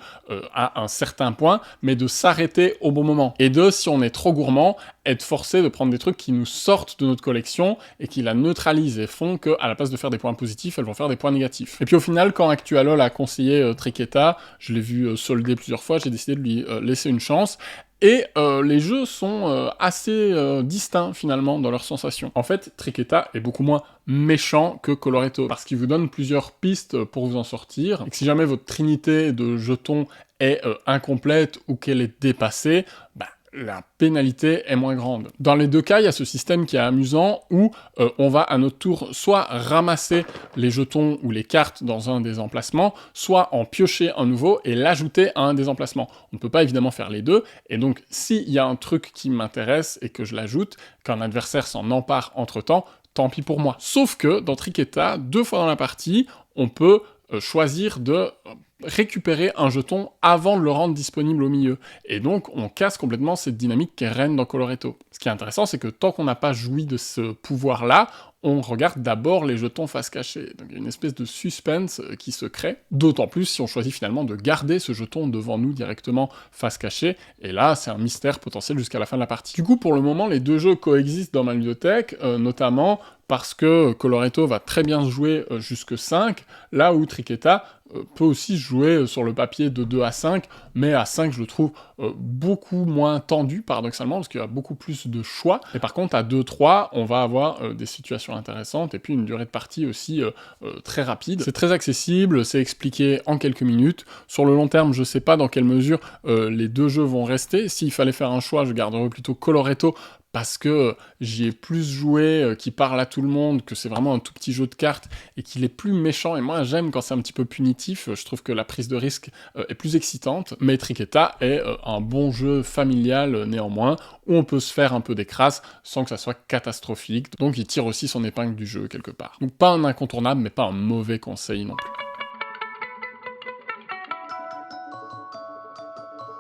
à un certain point, mais de s'arrêter au bon moment. Et de, si on est trop gourmand, être forcé de prendre des trucs qui nous sortent de notre collection et qui la neutralisent et font qu'à la place de faire des points positifs, elles vont faire des points négatifs. Et puis au final, quand Actualol a conseillé Triqueta, je l'ai vu solder plusieurs fois, j'ai décidé de lui laisser une chance. Et les jeux sont assez distincts finalement dans leurs sensations. En fait, Triqueta est beaucoup moins méchant que Coloretto, parce qu'il vous donne plusieurs pistes pour vous en sortir, et que si jamais votre trinité de jetons est incomplète ou qu'elle est dépassée, la pénalité est moins grande. Dans les deux cas, il y a ce système qui est amusant où on va à notre tour soit ramasser les jetons ou les cartes dans un des emplacements, soit en piocher un nouveau et l'ajouter à un des emplacements. On ne peut pas évidemment faire les deux, et donc s'il y a un truc qui m'intéresse et que je l'ajoute, qu'un adversaire s'en empare entre-temps, tant pis pour moi. Sauf que dans Triqueta, 2 fois dans la partie, on peut choisir de récupérer un jeton avant de le rendre disponible au milieu. Et donc, on casse complètement cette dynamique qui est reine dans Coloretto. Ce qui est intéressant, c'est que tant qu'on n'a pas joui de ce pouvoir-là, on regarde d'abord les jetons face cachée. Donc il y a une espèce de suspense qui se crée, d'autant plus si on choisit finalement de garder ce jeton devant nous directement face cachée, et là c'est un mystère potentiel jusqu'à la fin de la partie. Du coup, pour le moment, les deux jeux coexistent dans ma ludothèque, notamment parce que Coloretto va très bien se jouer jusque 5, là où Triqueta peut aussi se jouer sur le papier de 2 à 5, mais à 5 je le trouve beaucoup moins tendu, paradoxalement, parce qu'il y a beaucoup plus de choix, et par contre à 2-3, on va avoir des situations intéressantes, et puis une durée de partie aussi très rapide. C'est très accessible, c'est expliqué en quelques minutes. Sur le long terme, je sais pas dans quelle mesure les deux jeux vont rester. S'il fallait faire un choix, je garderais plutôt Coloretto, parce que j'y ai plus joué, qui parle à tout le monde, que c'est vraiment un tout petit jeu de cartes, et qu'il est plus méchant, et moi j'aime quand c'est un petit peu punitif, je trouve que la prise de risque est plus excitante, mais Triqueta est un bon jeu familial néanmoins, où on peut se faire un peu des crasses sans que ça soit catastrophique, donc il tire aussi son épingle du jeu quelque part. Donc pas un incontournable, mais pas un mauvais conseil non plus.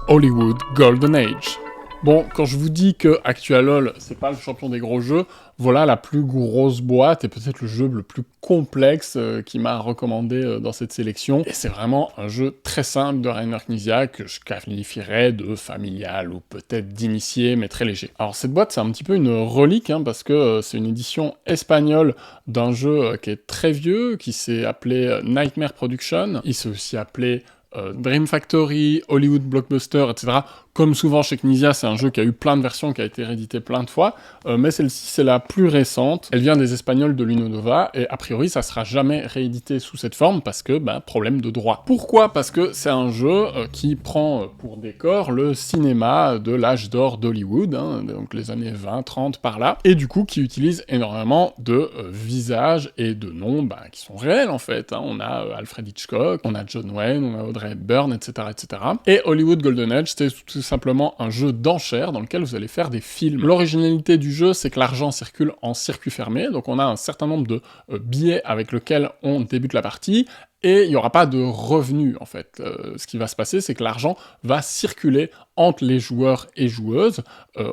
Hollywood Golden Age. Bon, quand je vous dis que Actualol, c'est pas le champion des gros jeux, voilà la plus grosse boîte et peut-être le jeu le plus complexe qui m'a recommandé dans cette sélection. Et c'est vraiment un jeu très simple de Reiner Knizia que je qualifierais de familial ou peut-être d'initié, mais très léger. Alors cette boîte, c'est un petit peu une relique, parce que c'est une édition espagnole d'un jeu qui est très vieux, qui s'est appelé Nightmare Production. Il s'est aussi appelé Dream Factory, Hollywood Blockbuster, etc. Comme souvent chez Knizia, c'est un jeu qui a eu plein de versions, qui a été réédité plein de fois, mais celle-ci, c'est la plus récente. Elle vient des Espagnols de l'Unonova, et a priori, ça sera jamais réédité sous cette forme, parce que, problème de droit. Pourquoi ? Parce que c'est un jeu qui prend pour décor le cinéma de l'âge d'or d'Hollywood, donc les années 20, 30, par là, et du coup, qui utilise énormément de visages et de noms qui sont réels, en fait. On a Alfred Hitchcock, on a John Wayne, on a Audrey Hepburn, etc., etc. Et Hollywood Golden Age, c'est tout simplement un jeu d'enchères dans lequel vous allez faire des films. L'originalité du jeu, c'est que l'argent circule en circuit fermé, donc on a un certain nombre de billets avec lesquels on débute la partie, et il n'y aura pas de revenus, en fait. Ce qui va se passer, c'est que l'argent va circuler entre les joueurs et joueuses.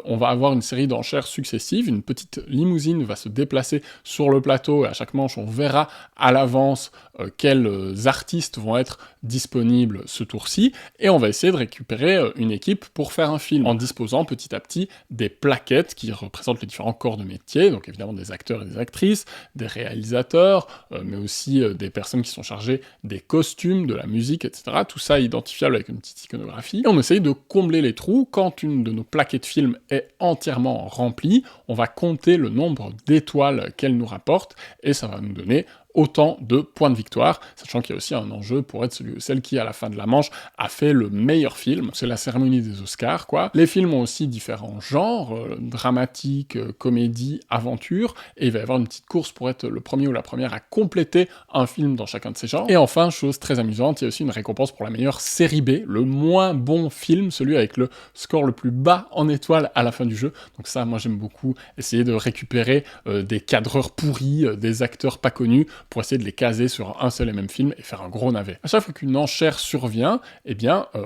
On va avoir une série d'enchères successives, une petite limousine va se déplacer sur le plateau, et à chaque manche, on verra à l'avance quels artistes vont être disponibles ce tour-ci, et on va essayer de récupérer une équipe pour faire un film, en disposant petit à petit des plaquettes qui représentent les différents corps de métier, donc évidemment des acteurs et des actrices, des réalisateurs, mais aussi des personnes qui sont chargées des costumes, de la musique, etc. Tout ça identifiable avec une petite iconographie. Et on essaye de combler les trous. Quand une de nos plaquettes film est entièrement remplie, on va compter le nombre d'étoiles qu'elle nous rapporte, et ça va nous donner autant de points de victoire, sachant qu'il y a aussi un enjeu pour être celui ou celle qui, à la fin de la manche, a fait le meilleur film. C'est la cérémonie des Oscars, quoi. Les films ont aussi différents genres, dramatique, comédie, aventure, et il va y avoir une petite course pour être le premier ou la première à compléter un film dans chacun de ces genres. Et enfin, chose très amusante, il y a aussi une récompense pour la meilleure série B, le moins bon film, celui avec le score le plus bas en étoiles à la fin du jeu. Donc ça, moi j'aime beaucoup essayer de récupérer des cadreurs pourris, des acteurs pas connus, pour essayer de les caser sur un seul et même film et faire un gros navet. À chaque fois qu'une enchère survient,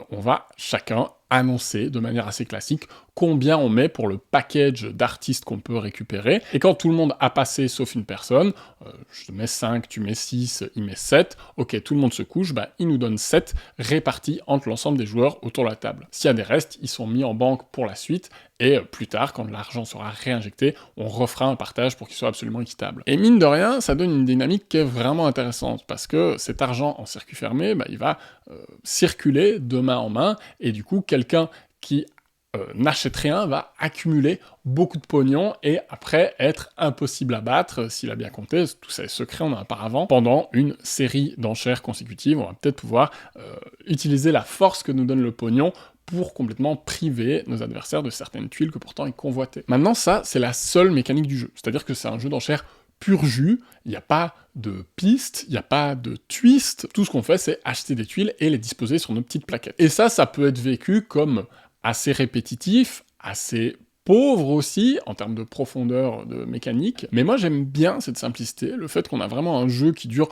on va chacun annoncer de manière assez classique combien on met pour le package d'artistes qu'on peut récupérer. Et quand tout le monde a passé, sauf une personne, je mets 5, tu mets 6, il met 7, ok, tout le monde se couche, il nous donne 7 répartis entre l'ensemble des joueurs autour de la table. S'il y a des restes, ils sont mis en banque pour la suite, et plus tard, quand l'argent sera réinjecté, on refera un partage pour qu'il soit absolument équitable. Et mine de rien, ça donne une dynamique qui est vraiment intéressante, parce que cet argent en circuit fermé, il va circuler de main en main, et du coup, quelqu'un qui n'achète rien va accumuler beaucoup de pognon et après être impossible à battre s'il a bien compté. Tout ça est secret, on en a auparavant. Pendant une série d'enchères consécutives, on va peut-être pouvoir utiliser la force que nous donne le pognon pour complètement priver nos adversaires de certaines tuiles que pourtant ils convoitaient. Maintenant, ça, c'est la seule mécanique du jeu. C'est-à-dire que c'est un jeu d'enchères pur jus, il n'y a pas de piste, il n'y a pas de twist. Tout ce qu'on fait, c'est acheter des tuiles et les disposer sur nos petites plaquettes. Et ça peut être vécu comme assez répétitif, assez pauvre aussi, en termes de profondeur de mécanique, mais moi j'aime bien cette simplicité, le fait qu'on a vraiment un jeu qui dure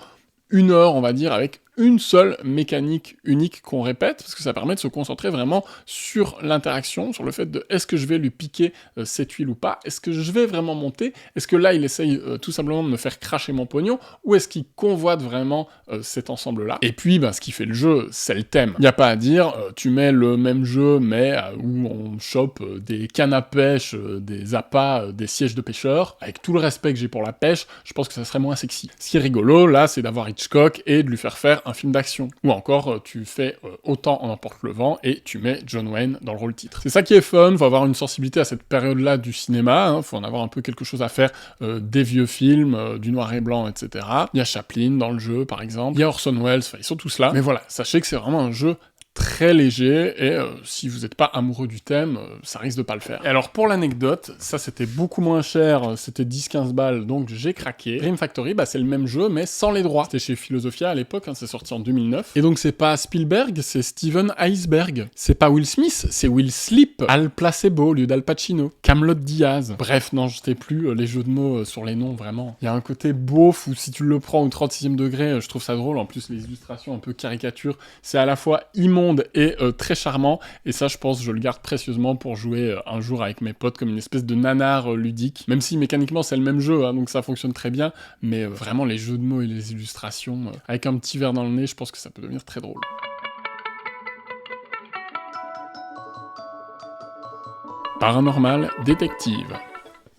1 heure, on va dire, avec une seule mécanique unique qu'on répète, parce que ça permet de se concentrer vraiment sur l'interaction, sur le fait de est-ce que je vais lui piquer cette huile ou pas, est-ce que je vais vraiment monter, est-ce que là il essaye tout simplement de me faire cracher mon pognon, ou est-ce qu'il convoite vraiment cet ensemble-là. Et puis, ce qui fait le jeu, c'est le thème. Il n'y a pas à dire, tu mets le même jeu, mais où on chope des cannes à pêche, des appâts, des sièges de pêcheurs, avec tout le respect que j'ai pour la pêche, je pense que ça serait moins sexy. Ce qui est rigolo, là, c'est d'avoir Hitchcock et de lui faire faire un film d'action. Ou encore, tu fais Autant en emporte le vent et tu mets John Wayne dans le rôle titre. C'est ça qui est fun, faut avoir une sensibilité à cette période-là du cinéma, faut en avoir un peu quelque chose à faire des vieux films, du noir et blanc, etc. Il y a Chaplin dans le jeu, par exemple. Il y a Orson Welles, ils sont tous là. Mais voilà, sachez que c'est vraiment un jeu très léger, et si vous n'êtes pas amoureux du thème, ça risque de pas le faire. Et alors pour l'anecdote, ça c'était beaucoup moins cher, c'était 10-15 balles, donc j'ai craqué. Dream Factory, c'est le même jeu, mais sans les droits. C'était chez Philosophia à l'époque, c'est sorti en 2009. Et donc c'est pas Spielberg, c'est Steven Iceberg. C'est pas Will Smith, c'est Will Sleep. Al Placebo au lieu d'Al Pacino. Camelot Diaz. Bref, non, je sais plus les jeux de mots sur les noms, vraiment. Il y a un côté beauf, où si tu le prends au 36e degré, je trouve ça drôle. En plus, les illustrations un peu caricature, c'est à la fois immonde et très charmant, et ça je pense je le garde précieusement pour jouer un jour avec mes potes comme une espèce de nanar ludique, même si mécaniquement c'est le même jeu, donc ça fonctionne très bien, mais vraiment les jeux de mots et les illustrations, avec un petit verre dans le nez, je pense que ça peut devenir très drôle. Paranormal Détective.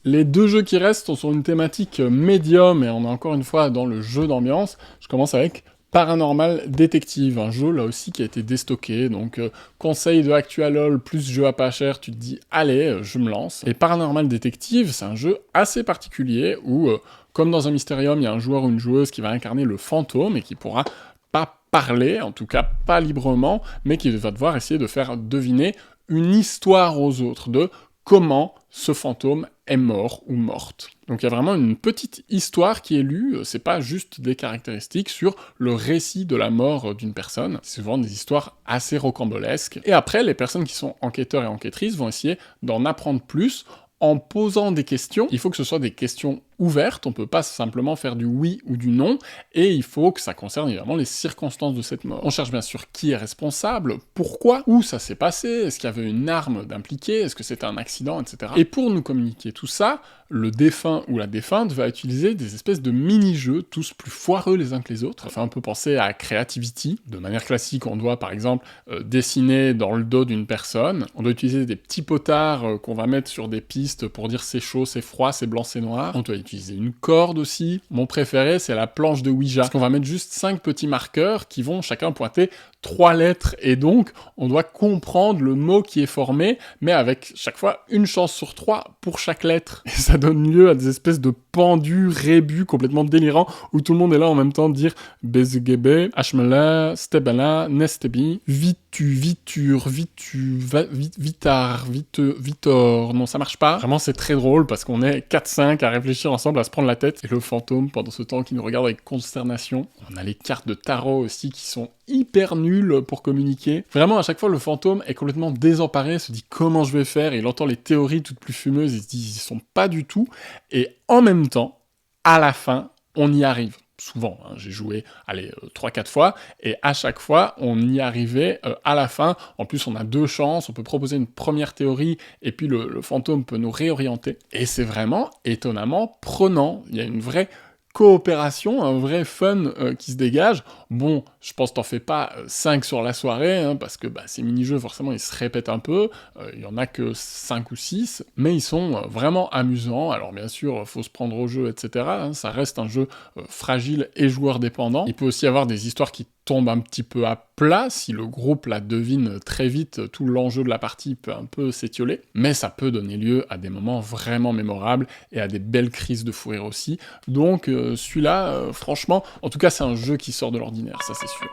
Les deux jeux qui restent sont sur une thématique médium, et on est encore une fois dans le jeu d'ambiance. Je commence avec Paranormal Détective, un jeu là aussi qui a été déstocké, donc conseil de ActuaLOL plus jeu à pas cher, tu te dis allez, je me lance. Et Paranormal Détective, c'est un jeu assez particulier où, comme dans un Mysterium, il y a un joueur ou une joueuse qui va incarner le fantôme et qui pourra pas parler, en tout cas pas librement, mais qui va devoir essayer de faire deviner une histoire aux autres de comment ce fantôme est mort ou morte. Donc il y a vraiment une petite histoire qui est lue, c'est pas juste des caractéristiques sur le récit de la mort d'une personne, c'est souvent des histoires assez rocambolesques. Et après, les personnes qui sont enquêteurs et enquêtrices vont essayer d'en apprendre plus en posant des questions. Il faut que ce soit des questions ouvertes, on peut pas simplement faire du oui ou du non, et il faut que ça concerne évidemment les circonstances de cette mort. On cherche bien sûr qui est responsable, pourquoi, où ça s'est passé, est-ce qu'il y avait une arme d'impliquée, est-ce que c'était un accident, etc. Et pour nous communiquer tout ça, le défunt ou la défunte va utiliser des espèces de mini-jeux, tous plus foireux les uns que les autres. Ça fait un peu penser à Creativity. De manière classique, on doit par exemple dessiner dans le dos d'une personne, on doit utiliser des petits potards qu'on va mettre sur des pistes pour dire c'est chaud, c'est froid, c'est blanc, c'est noir. On doit utiliser une corde aussi. Mon préféré, c'est la planche de Ouija, parce qu'on va mettre juste 5 petits marqueurs qui vont chacun pointer 3 lettres, et donc on doit comprendre le mot qui est formé, mais avec chaque fois une chance sur 3 pour chaque lettre. Et ça donne lieu à des espèces de pendus, rébus complètement délirants, où tout le monde est là en même temps de dire Bezegebe, Ashmela, Stebala, Nestebi, Vitur, Vitar, Vitor. Non, ça marche pas. Vraiment, c'est très drôle parce qu'on est 4-5 à réfléchir ensemble, à se prendre la tête. Et le fantôme, pendant ce temps, qui nous regarde avec consternation. On a les cartes de tarot aussi qui sont hyper nulles pour communiquer. Vraiment, à chaque fois, le fantôme est complètement désemparé, se dit comment je vais faire, et il entend les théories toutes plus fumeuses, il se dit ils y sont pas du tout. Et en même temps, à la fin, on y arrive. Souvent, j'ai joué, 3-4 fois, et à chaque fois, on y arrivait à la fin. En plus, on a 2 chances, on peut proposer une première théorie, et puis le fantôme peut nous réorienter. Et c'est vraiment étonnamment prenant. Il y a une vraie coopération, un vrai fun qui se dégage. Bon, je pense t'en fais pas 5 sur la soirée, parce que ces mini-jeux, forcément, ils se répètent un peu, il y en a que 5 ou 6, mais ils sont vraiment amusants. Alors bien sûr, faut se prendre au jeu, etc., ça reste un jeu fragile et joueur dépendant. Il peut aussi y avoir des histoires qui tombent un petit peu à plat, si le groupe la devine très vite, tout l'enjeu de la partie peut un peu s'étioler, mais ça peut donner lieu à des moments vraiment mémorables, et à des belles crises de fou rire aussi. Donc celui-là, franchement, en tout cas c'est un jeu qui sort de l'ordinaire, ça c'est sûr.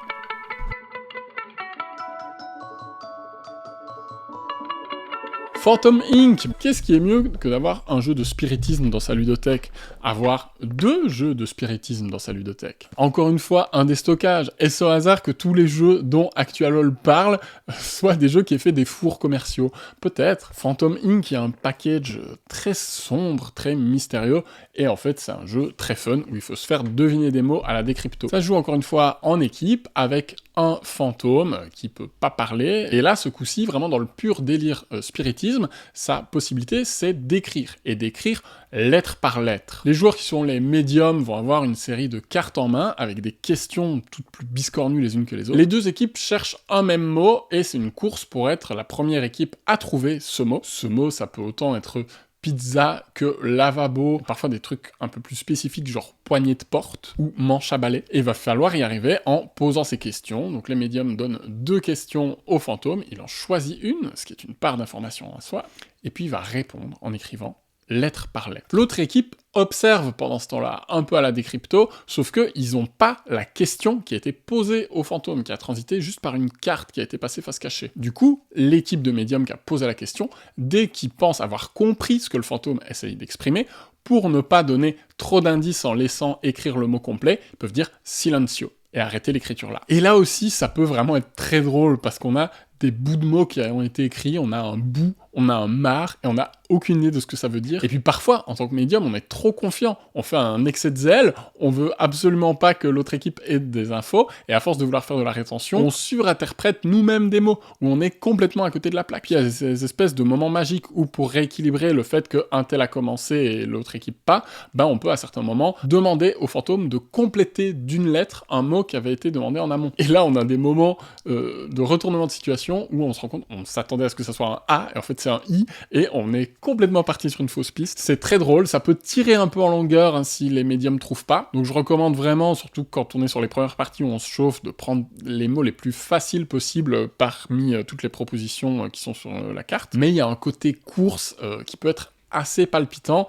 Phantom Inc. Qu'est-ce qui est mieux que d'avoir un jeu de spiritisme dans sa ludothèque? Avoir 2 jeux de spiritisme dans sa ludothèque. Encore une fois, un déstockage. Est-ce au hasard que tous les jeux dont Actualol parle soient des jeux qui aient fait des fours commerciaux? Peut-être. Phantom Inc. a un package très sombre, très mystérieux, et en fait c'est un jeu très fun où il faut se faire deviner des mots à la décrypto. Ça se joue encore une fois en équipe avec un fantôme qui peut pas parler, et là ce coup-ci vraiment dans le pur délire spiritisme, sa possibilité c'est d'écrire, et d'écrire lettre par lettre. Les joueurs qui sont les médiums vont avoir une série de cartes en main avec des questions toutes plus biscornues les unes que les autres. Les 2 équipes cherchent un même mot et c'est une course pour être la première équipe à trouver ce mot. Ce mot, ça peut autant être pizza que lavabo, parfois des trucs un peu plus spécifiques genre poignée de porte ou manche à balai. Et il va falloir y arriver en posant ces questions. Donc les médiums donnent 2 questions au fantôme, il en choisit une, ce qui est une part d'information en soi, et puis il va répondre en écrivant lettre par lettre. L'autre équipe observe pendant ce temps-là, un peu à la décrypto, sauf que ils n'ont pas la question qui a été posée au fantôme, qui a transité juste par une carte qui a été passée face cachée. Du coup, l'équipe de médium qui a posé la question, dès qu'ils pensent avoir compris ce que le fantôme essaye d'exprimer, pour ne pas donner trop d'indices en laissant écrire le mot complet, ils peuvent dire silencio et arrêter l'écriture là. Et là aussi, ça peut vraiment être très drôle, parce qu'on a des bouts de mots qui ont été écrits, on a un bout, on a un marre, et on n'a aucune idée de ce que ça veut dire. Et puis parfois, en tant que médium, on est trop confiant, on fait un excès de zèle, on veut absolument pas que l'autre équipe ait des infos, et à force de vouloir faire de la rétention, on surinterprète nous-mêmes des mots, où on est complètement à côté de la plaque. Puis il y a ces espèces de moments magiques où, pour rééquilibrer le fait qu'un tel a commencé et l'autre équipe pas, ben on peut à certains moments demander au fantôme de compléter d'une lettre un mot qui avait été demandé en amont. Et là, on a des moments de retournement de situation où on se rend compte, on s'attendait à ce que ça soit un A, et en fait c'est un I, et on est complètement parti sur une fausse piste. C'est très drôle, ça peut tirer un peu en longueur hein, si les médiums trouvent pas, donc je recommande vraiment, surtout quand on est sur les premières parties où on se chauffe, de prendre les mots les plus faciles possibles parmi toutes les propositions qui sont sur la carte. Mais il y a un côté course qui peut être assez palpitant,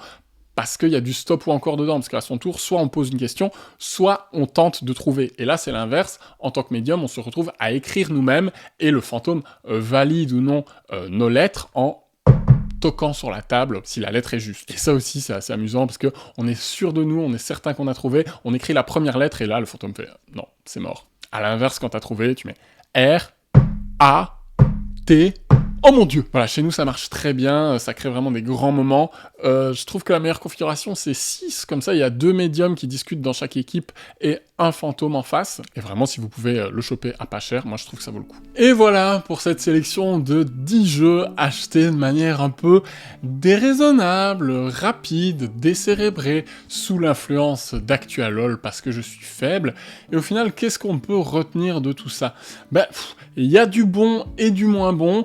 parce qu'il y a du stop ou encore dedans, parce qu'à son tour, soit on pose une question, soit on tente de trouver. Et là, c'est l'inverse. En tant que médium, on se retrouve à écrire nous-mêmes, et le fantôme valide ou non nos lettres en toquant sur la table si la lettre est juste. Et ça aussi, c'est assez amusant, parce que on est sûr de nous, on est certain qu'on a trouvé, on écrit la première lettre, et là, le fantôme fait « non, c'est mort ». À l'inverse, quand t'as trouvé, tu mets R, A, T... Oh mon dieu! Voilà, chez nous ça marche très bien, ça crée vraiment des grands moments. Je trouve que la meilleure configuration c'est 6, comme ça il y a 2 médiums qui discutent dans chaque équipe et un fantôme en face. Et vraiment, si vous pouvez le choper à pas cher, moi je trouve que ça vaut le coup. Et voilà pour cette sélection de 10 jeux achetés de manière un peu déraisonnable, rapide, décérébrée, sous l'influence d'Actualol parce que je suis faible. Et au final, qu'est-ce qu'on peut retenir de tout ça? Il y a du bon et du moins bon.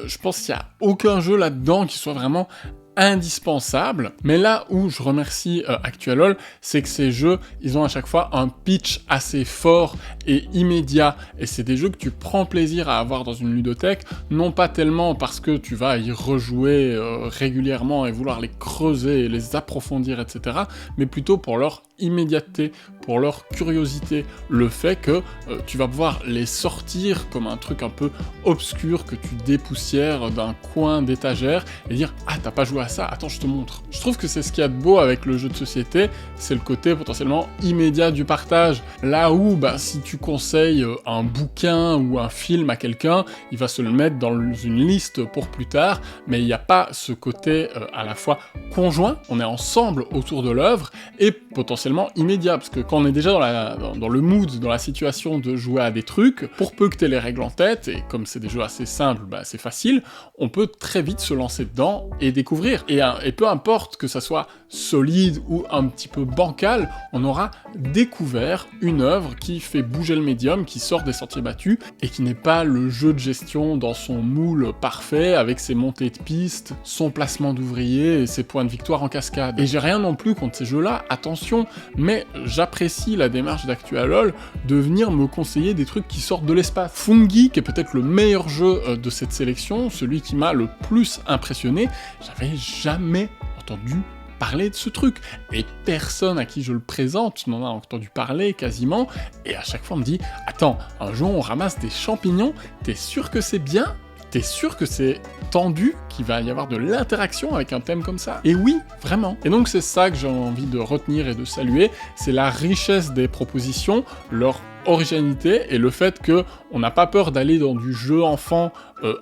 Je pense qu'il n'y a aucun jeu là-dedans qui soit vraiment indispensable, mais là où je remercie Actualol, c'est que ces jeux, ils ont à chaque fois un pitch assez fort et immédiat, et c'est des jeux que tu prends plaisir à avoir dans une ludothèque, non pas tellement parce que tu vas y rejouer régulièrement et vouloir les creuser et les approfondir, etc., mais plutôt pour leur immédiateté, pour leur curiosité, le fait que tu vas pouvoir les sortir comme un truc un peu obscur que tu dépoussières d'un coin d'étagère et dire « Ah, t'as pas joué à ça, attends, je te montre ». Je trouve que c'est ce qu'il y a de beau avec le jeu de société, c'est le côté potentiellement immédiat du partage. Là où, si tu conseilles un bouquin ou un film à quelqu'un, il va se le mettre dans une liste pour plus tard, mais il n'y a pas ce côté à la fois conjoint, on est ensemble autour de l'œuvre, et potentiellement immédiat, parce que quand on est déjà dans le mood, dans la situation de jouer à des trucs, pour peu que t'aies les règles en tête, et comme c'est des jeux assez simples, c'est facile, on peut très vite se lancer dedans et découvrir. Et peu importe que ça soit solide ou un petit peu bancal, on aura découvert une œuvre qui fait bouger le médium, qui sort des sentiers battus, et qui n'est pas le jeu de gestion dans son moule parfait, avec ses montées de pistes, son placement d'ouvriers et ses points de victoire en cascade. Et j'ai rien non plus contre ces jeux-là, attention, mais j'apprécie la démarche d'Actualol de venir me conseiller des trucs qui sortent de l'espace. Fungi, qui est peut-être le meilleur jeu de cette sélection, celui qui m'a le plus impressionné, j'avais jamais entendu parler de ce truc, et personne à qui je le présente n'en a entendu parler quasiment, et à chaque fois on me dit « Attends, un jour on ramasse des champignons, t'es sûr que c'est bien ?» t'es sûr que c'est tendu, qu'il va y avoir de l'interaction avec un thème comme ça? Et oui, vraiment. Et donc c'est ça que j'ai envie de retenir et de saluer, c'est la richesse des propositions, leur originalité et le fait que on n'a pas peur d'aller dans du jeu enfant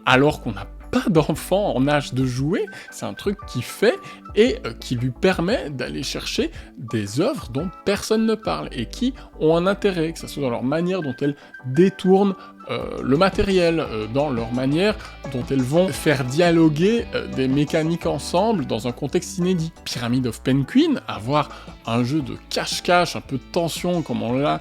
alors qu'on n'a pas d'enfant en âge de jouer, c'est un truc qui fait et qui lui permet d'aller chercher des œuvres dont personne ne parle et qui ont un intérêt, que ce soit dans leur manière dont elles détournent le matériel, dans leur manière dont elles vont faire dialoguer des mécaniques ensemble dans un contexte inédit. Pyramid of Penguin, avoir un jeu de cache-cache, un peu de tension comme on l'a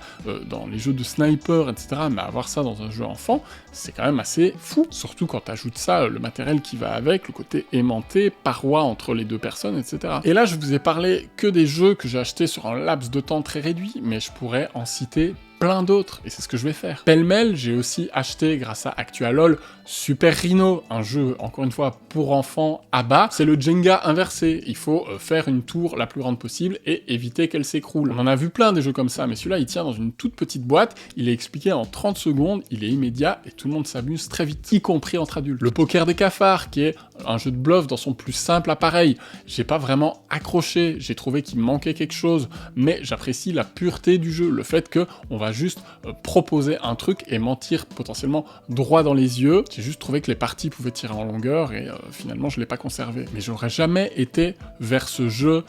dans les jeux de sniper, etc., mais avoir ça dans un jeu enfant, c'est quand même assez fou, surtout quand t'ajoutes ça, le matériel qui va avec, le côté aimanté, paroi entre les deux personnes, etc. Et là, je vous ai parlé que des jeux que j'ai achetés sur un laps de temps très réduit, mais je pourrais en citer plein d'autres, et c'est ce que je vais faire. Pêle-mêle, j'ai aussi acheté, grâce à ActuaLOL, Super Rhino, un jeu, encore une fois, pour enfants à bas. C'est le Jenga inversé, il faut faire une tour la plus grande possible et éviter qu'elle s'écroule. On en a vu plein des jeux comme ça, mais celui-là, il tient dans une toute petite boîte, il est expliqué en 30 secondes, il est immédiat, et tout le monde s'amuse très vite, y compris entre adultes. Le Poker des cafards, qui est un jeu de bluff dans son plus simple appareil, j'ai pas vraiment accroché, j'ai trouvé qu'il manquait quelque chose, mais j'apprécie la pureté du jeu, le fait que on va juste proposer un truc et mentir potentiellement droit dans les yeux. J'ai juste trouvé que les parties pouvaient tirer en longueur et finalement je l'ai pas conservé. Mais j'aurais jamais été vers ce jeu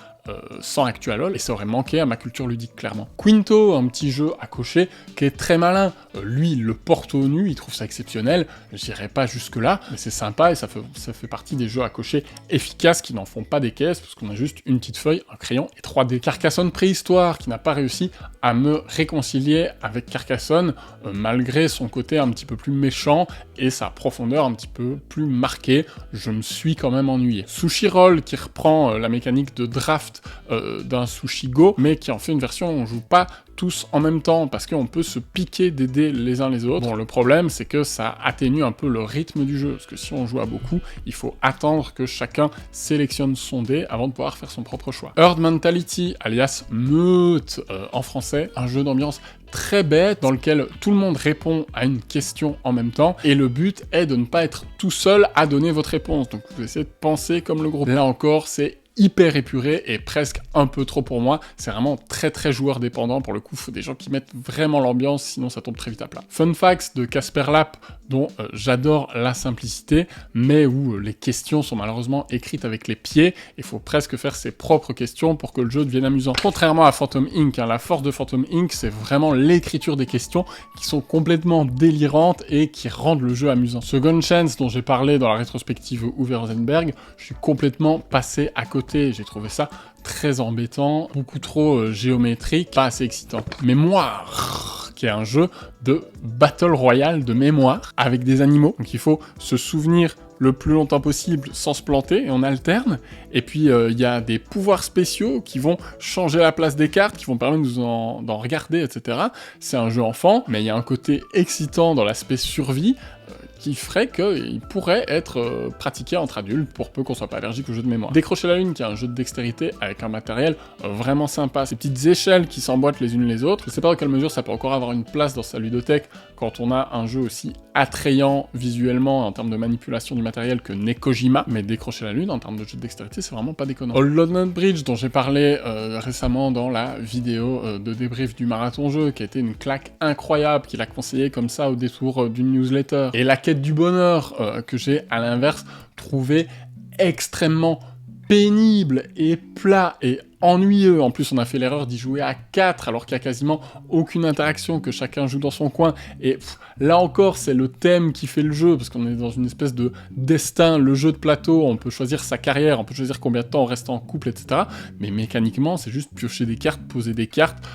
sans ActuaLOL, et ça aurait manqué à ma culture ludique, clairement. Quinto, un petit jeu à cocher, qui est très malin. Lui, il le porte au nu, il trouve ça exceptionnel, j'irai pas jusque-là, mais c'est sympa, et ça fait partie des jeux à cocher efficaces, qui n'en font pas des caisses, parce qu'on a juste une petite feuille, un crayon et 3D. Carcassonne Préhistoire, qui n'a pas réussi à me réconcilier avec Carcassonne, malgré son côté un petit peu plus méchant, et sa profondeur un petit peu plus marquée, je me suis quand même ennuyé. Sushi Roll, qui reprend la mécanique de draft d'un Sushi Go, mais qui en fait une version où on joue pas tous en même temps, parce qu'on peut se piquer des dés les uns les autres. Bon, le problème, c'est que ça atténue un peu le rythme du jeu, parce que si on joue à beaucoup, il faut attendre que chacun sélectionne son dé avant de pouvoir faire son propre choix. Herd Mentality, alias Meute en français, un jeu d'ambiance très bête, dans lequel tout le monde répond à une question en même temps, et le but est de ne pas être tout seul à donner votre réponse, donc vous essayez de penser comme le groupe. Là encore, c'est hyper épuré et presque un peu trop pour moi, c'est vraiment très très joueur dépendant, pour le coup, faut des gens qui mettent vraiment l'ambiance, sinon ça tombe très vite à plat. Fun Facts de Casper Lap, dont j'adore la simplicité, mais où les questions sont malheureusement écrites avec les pieds, il faut presque faire ses propres questions pour que le jeu devienne amusant. Contrairement à Phantom Inc, la force de Phantom Inc, c'est vraiment l'écriture des questions qui sont complètement délirantes et qui rendent le jeu amusant. Second Chance, dont j'ai parlé dans la rétrospective Uwe Rosenberg, je suis complètement passé à côté. J'ai trouvé ça très embêtant, beaucoup trop géométrique, pas assez excitant. Mémoire, qui est un jeu de Battle Royale de mémoire, avec des animaux, donc il faut se souvenir le plus longtemps possible sans se planter, et on alterne, et puis il y a des pouvoirs spéciaux qui vont changer la place des cartes, qui vont permettre d'en regarder, etc. C'est un jeu enfant, mais il y a un côté excitant dans l'aspect survie, qui ferait qu'il pourrait être pratiqué entre adultes, pour peu qu'on soit pas allergique au jeu de mémoire. Décrocher la lune, qui est un jeu de dextérité avec un matériel vraiment sympa, ces petites échelles qui s'emboîtent les unes les autres. Je sais pas dans quelle mesure ça peut encore avoir une place dans sa ludothèque quand on a un jeu aussi attrayant visuellement en termes de manipulation du matériel que n'est Kojima, mais Décrocher la lune en termes de jeu de dextérité, c'est vraiment pas déconnant. Old London Bridge, dont j'ai parlé récemment dans la vidéo de débrief du marathon jeu, qui a été une claque incroyable, qu'il a conseillé comme ça au détour d'une newsletter. Et la quête du bonheur, que j'ai à l'inverse trouvé extrêmement pénible et plat et ennuyeux. En plus, on a fait l'erreur d'y jouer à 4, alors qu'il y a quasiment aucune interaction, que chacun joue dans son coin. Et là encore, c'est le thème qui fait le jeu, parce qu'on est dans une espèce de destin, le jeu de plateau, on peut choisir sa carrière, on peut choisir combien de temps on reste en couple, etc. Mais mécaniquement, c'est juste piocher des cartes, poser des cartes,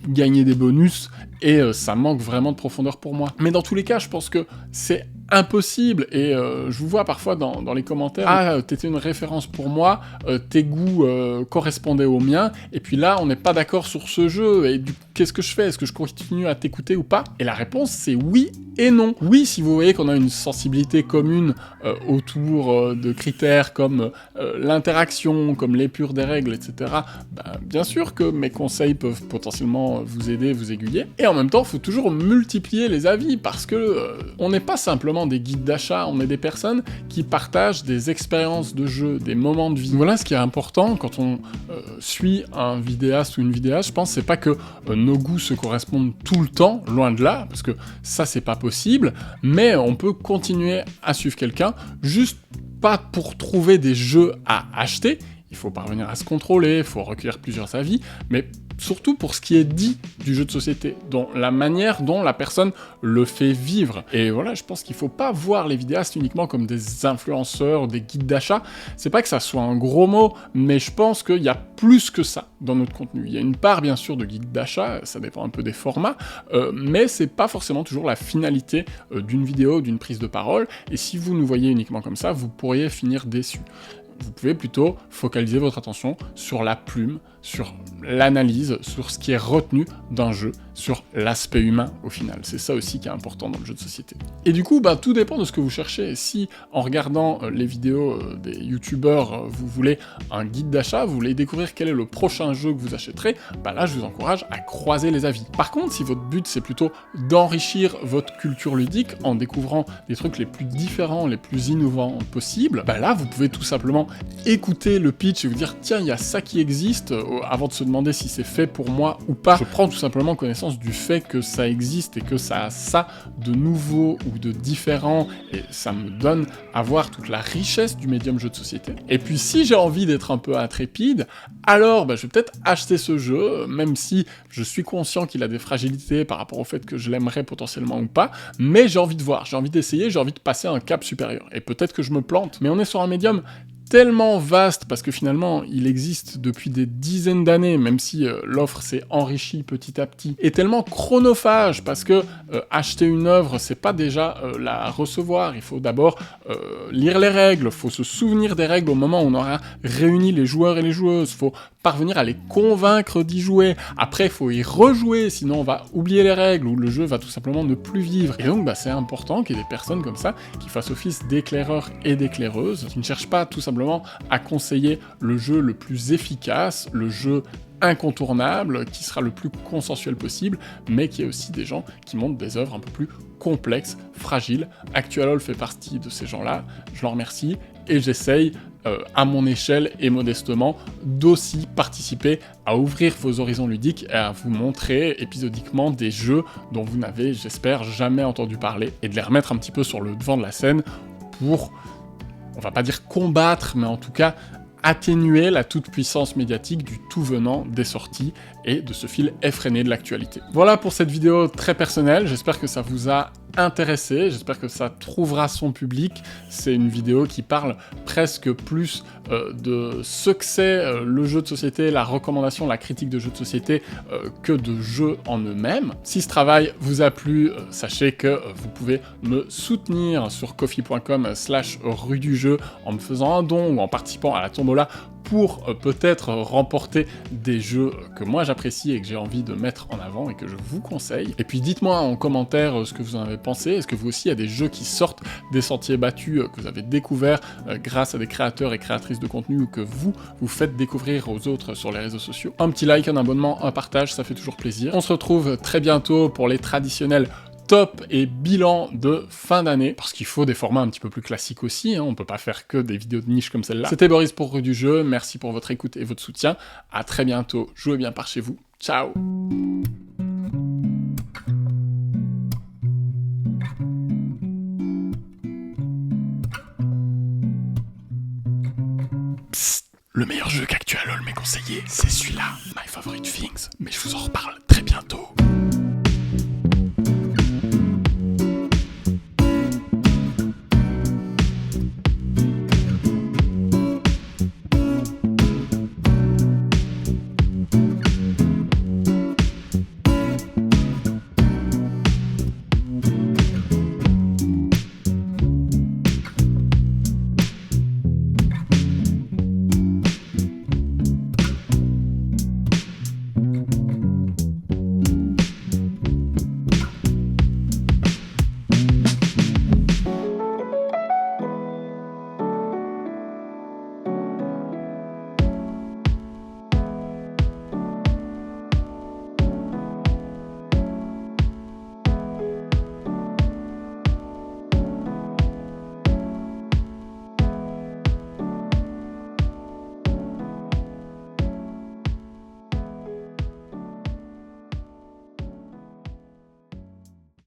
gagner des bonus, et ça manque vraiment de profondeur pour moi. Mais dans tous les cas, je pense que c'est impossible, et je vous vois parfois dans les commentaires, ah, t'étais une référence pour moi, tes goûts correspondaient aux miens, et puis là, on n'est pas d'accord sur ce jeu, et qu'est-ce que je fais? Est-ce que je continue à t'écouter ou pas? Et la réponse, c'est oui et non. Oui, si vous voyez qu'on a une sensibilité commune autour de critères comme l'interaction, comme l'épure des règles, etc., bien sûr que mes conseils peuvent potentiellement vous aider, vous aiguiller. Et en même temps, il faut toujours multiplier les avis, parce que on n'est pas simplement des guides d'achat, on est des personnes qui partagent des expériences de jeu, des moments de vie. Voilà ce qui est important quand on suit un vidéaste ou une vidéaste. Je pense c'est pas que nos goûts se correspondent tout le temps, loin de là, parce que ça c'est pas possible, mais on peut continuer à suivre quelqu'un, juste pas pour trouver des jeux à acheter. Il faut parvenir à se contrôler, il faut recueillir plusieurs avis, mais surtout pour ce qui est dit du jeu de société, dont la manière dont la personne le fait vivre. Et voilà, je pense qu'il faut pas voir les vidéastes uniquement comme des influenceurs, des guides d'achat. C'est pas que ça soit un gros mot, mais je pense qu'il y a plus que ça dans notre contenu. Il y a une part, bien sûr, de guide d'achat, ça dépend un peu des formats, mais c'est pas forcément toujours la finalité d'une vidéo, d'une prise de parole, et si vous nous voyez uniquement comme ça, vous pourriez finir déçu. Vous pouvez plutôt focaliser votre attention sur la plume, sur l'analyse, sur ce qui est retenu d'un jeu, sur l'aspect humain au final. C'est ça aussi qui est important dans le jeu de société. Et du coup, tout dépend de ce que vous cherchez. Si en regardant les vidéos des youtubeurs, vous voulez un guide d'achat, vous voulez découvrir quel est le prochain jeu que vous achèterez, là je vous encourage à croiser les avis. Par contre, si votre but c'est plutôt d'enrichir votre culture ludique en découvrant des trucs les plus différents, les plus innovants possibles, là vous pouvez tout simplement écouter le pitch et vous dire tiens, il y a ça qui existe, avant de se demander si c'est fait pour moi ou pas. Je prends tout simplement connaissance du fait que ça existe et que ça a ça de nouveau ou de différent, et ça me donne à voir toute la richesse du médium jeu de société. Et puis si j'ai envie d'être un peu intrépide, alors je vais peut-être acheter ce jeu, même si je suis conscient qu'il a des fragilités par rapport au fait que je l'aimerais potentiellement ou pas, mais j'ai envie de voir, j'ai envie d'essayer, j'ai envie de passer un cap supérieur. Et peut-être que je me plante, mais on est sur un médium tellement vaste, parce que finalement, il existe depuis des dizaines d'années, même si l'offre s'est enrichie petit à petit, et tellement chronophage, parce que acheter une œuvre, c'est pas déjà la recevoir, il faut d'abord lire les règles, il faut se souvenir des règles au moment où on aura réuni les joueurs et les joueuses, il faut parvenir à les convaincre d'y jouer, après il faut y rejouer, sinon on va oublier les règles, ou le jeu va tout simplement ne plus vivre. Et donc c'est important qu'il y ait des personnes comme ça, qui fassent office d'éclaireurs et d'éclaireuses, qui ne cherchent pas tout simplement à conseiller le jeu le plus efficace, le jeu incontournable, qui sera le plus consensuel possible, mais qui est aussi des gens qui montrent des œuvres un peu plus complexes, fragiles. Actualol fait partie de ces gens-là, je l'en remercie, et j'essaye, à mon échelle et modestement, d'aussi participer à ouvrir vos horizons ludiques et à vous montrer épisodiquement des jeux dont vous n'avez, j'espère, jamais entendu parler, et de les remettre un petit peu sur le devant de la scène pour, on va pas dire combattre, mais en tout cas atténuer la toute-puissance médiatique du tout venant des sorties et de ce fil effréné de l'actualité. Voilà pour cette vidéo très personnelle, j'espère que ça vous a intéressé, j'espère que ça trouvera son public. C'est une vidéo qui parle presque plus de ce que c'est le jeu de société, la recommandation, la critique de jeux de société, que de jeux en eux-mêmes. Si ce travail vous a plu, sachez que vous pouvez me soutenir sur ko-fi.com/rue du jeu en me faisant un don ou en participant à la tombola pour peut-être remporter des jeux que moi j'apprécie et que j'ai envie de mettre en avant et que je vous conseille. Et puis dites-moi en commentaire ce que vous en avez pensé. Est-ce que vous aussi il y a des jeux qui sortent des sentiers battus que vous avez découverts grâce à des créateurs et créatrices de contenu ou que vous faites découvrir aux autres sur les réseaux sociaux? Un petit like, un abonnement, un partage, ça fait toujours plaisir. On se retrouve très bientôt pour les traditionnels top et bilan de fin d'année, parce qu'il faut des formats un petit peu plus classiques aussi, on peut pas faire que des vidéos de niche comme celle-là. C'était Boris pour Rue du Jeu, merci pour votre écoute et votre soutien, à très bientôt, jouez bien par chez vous, ciao. Psst, le meilleur jeu qu'Actualol m'ait conseillé, c'est celui-là, My Favorite Things, mais je vous en reparle très bientôt.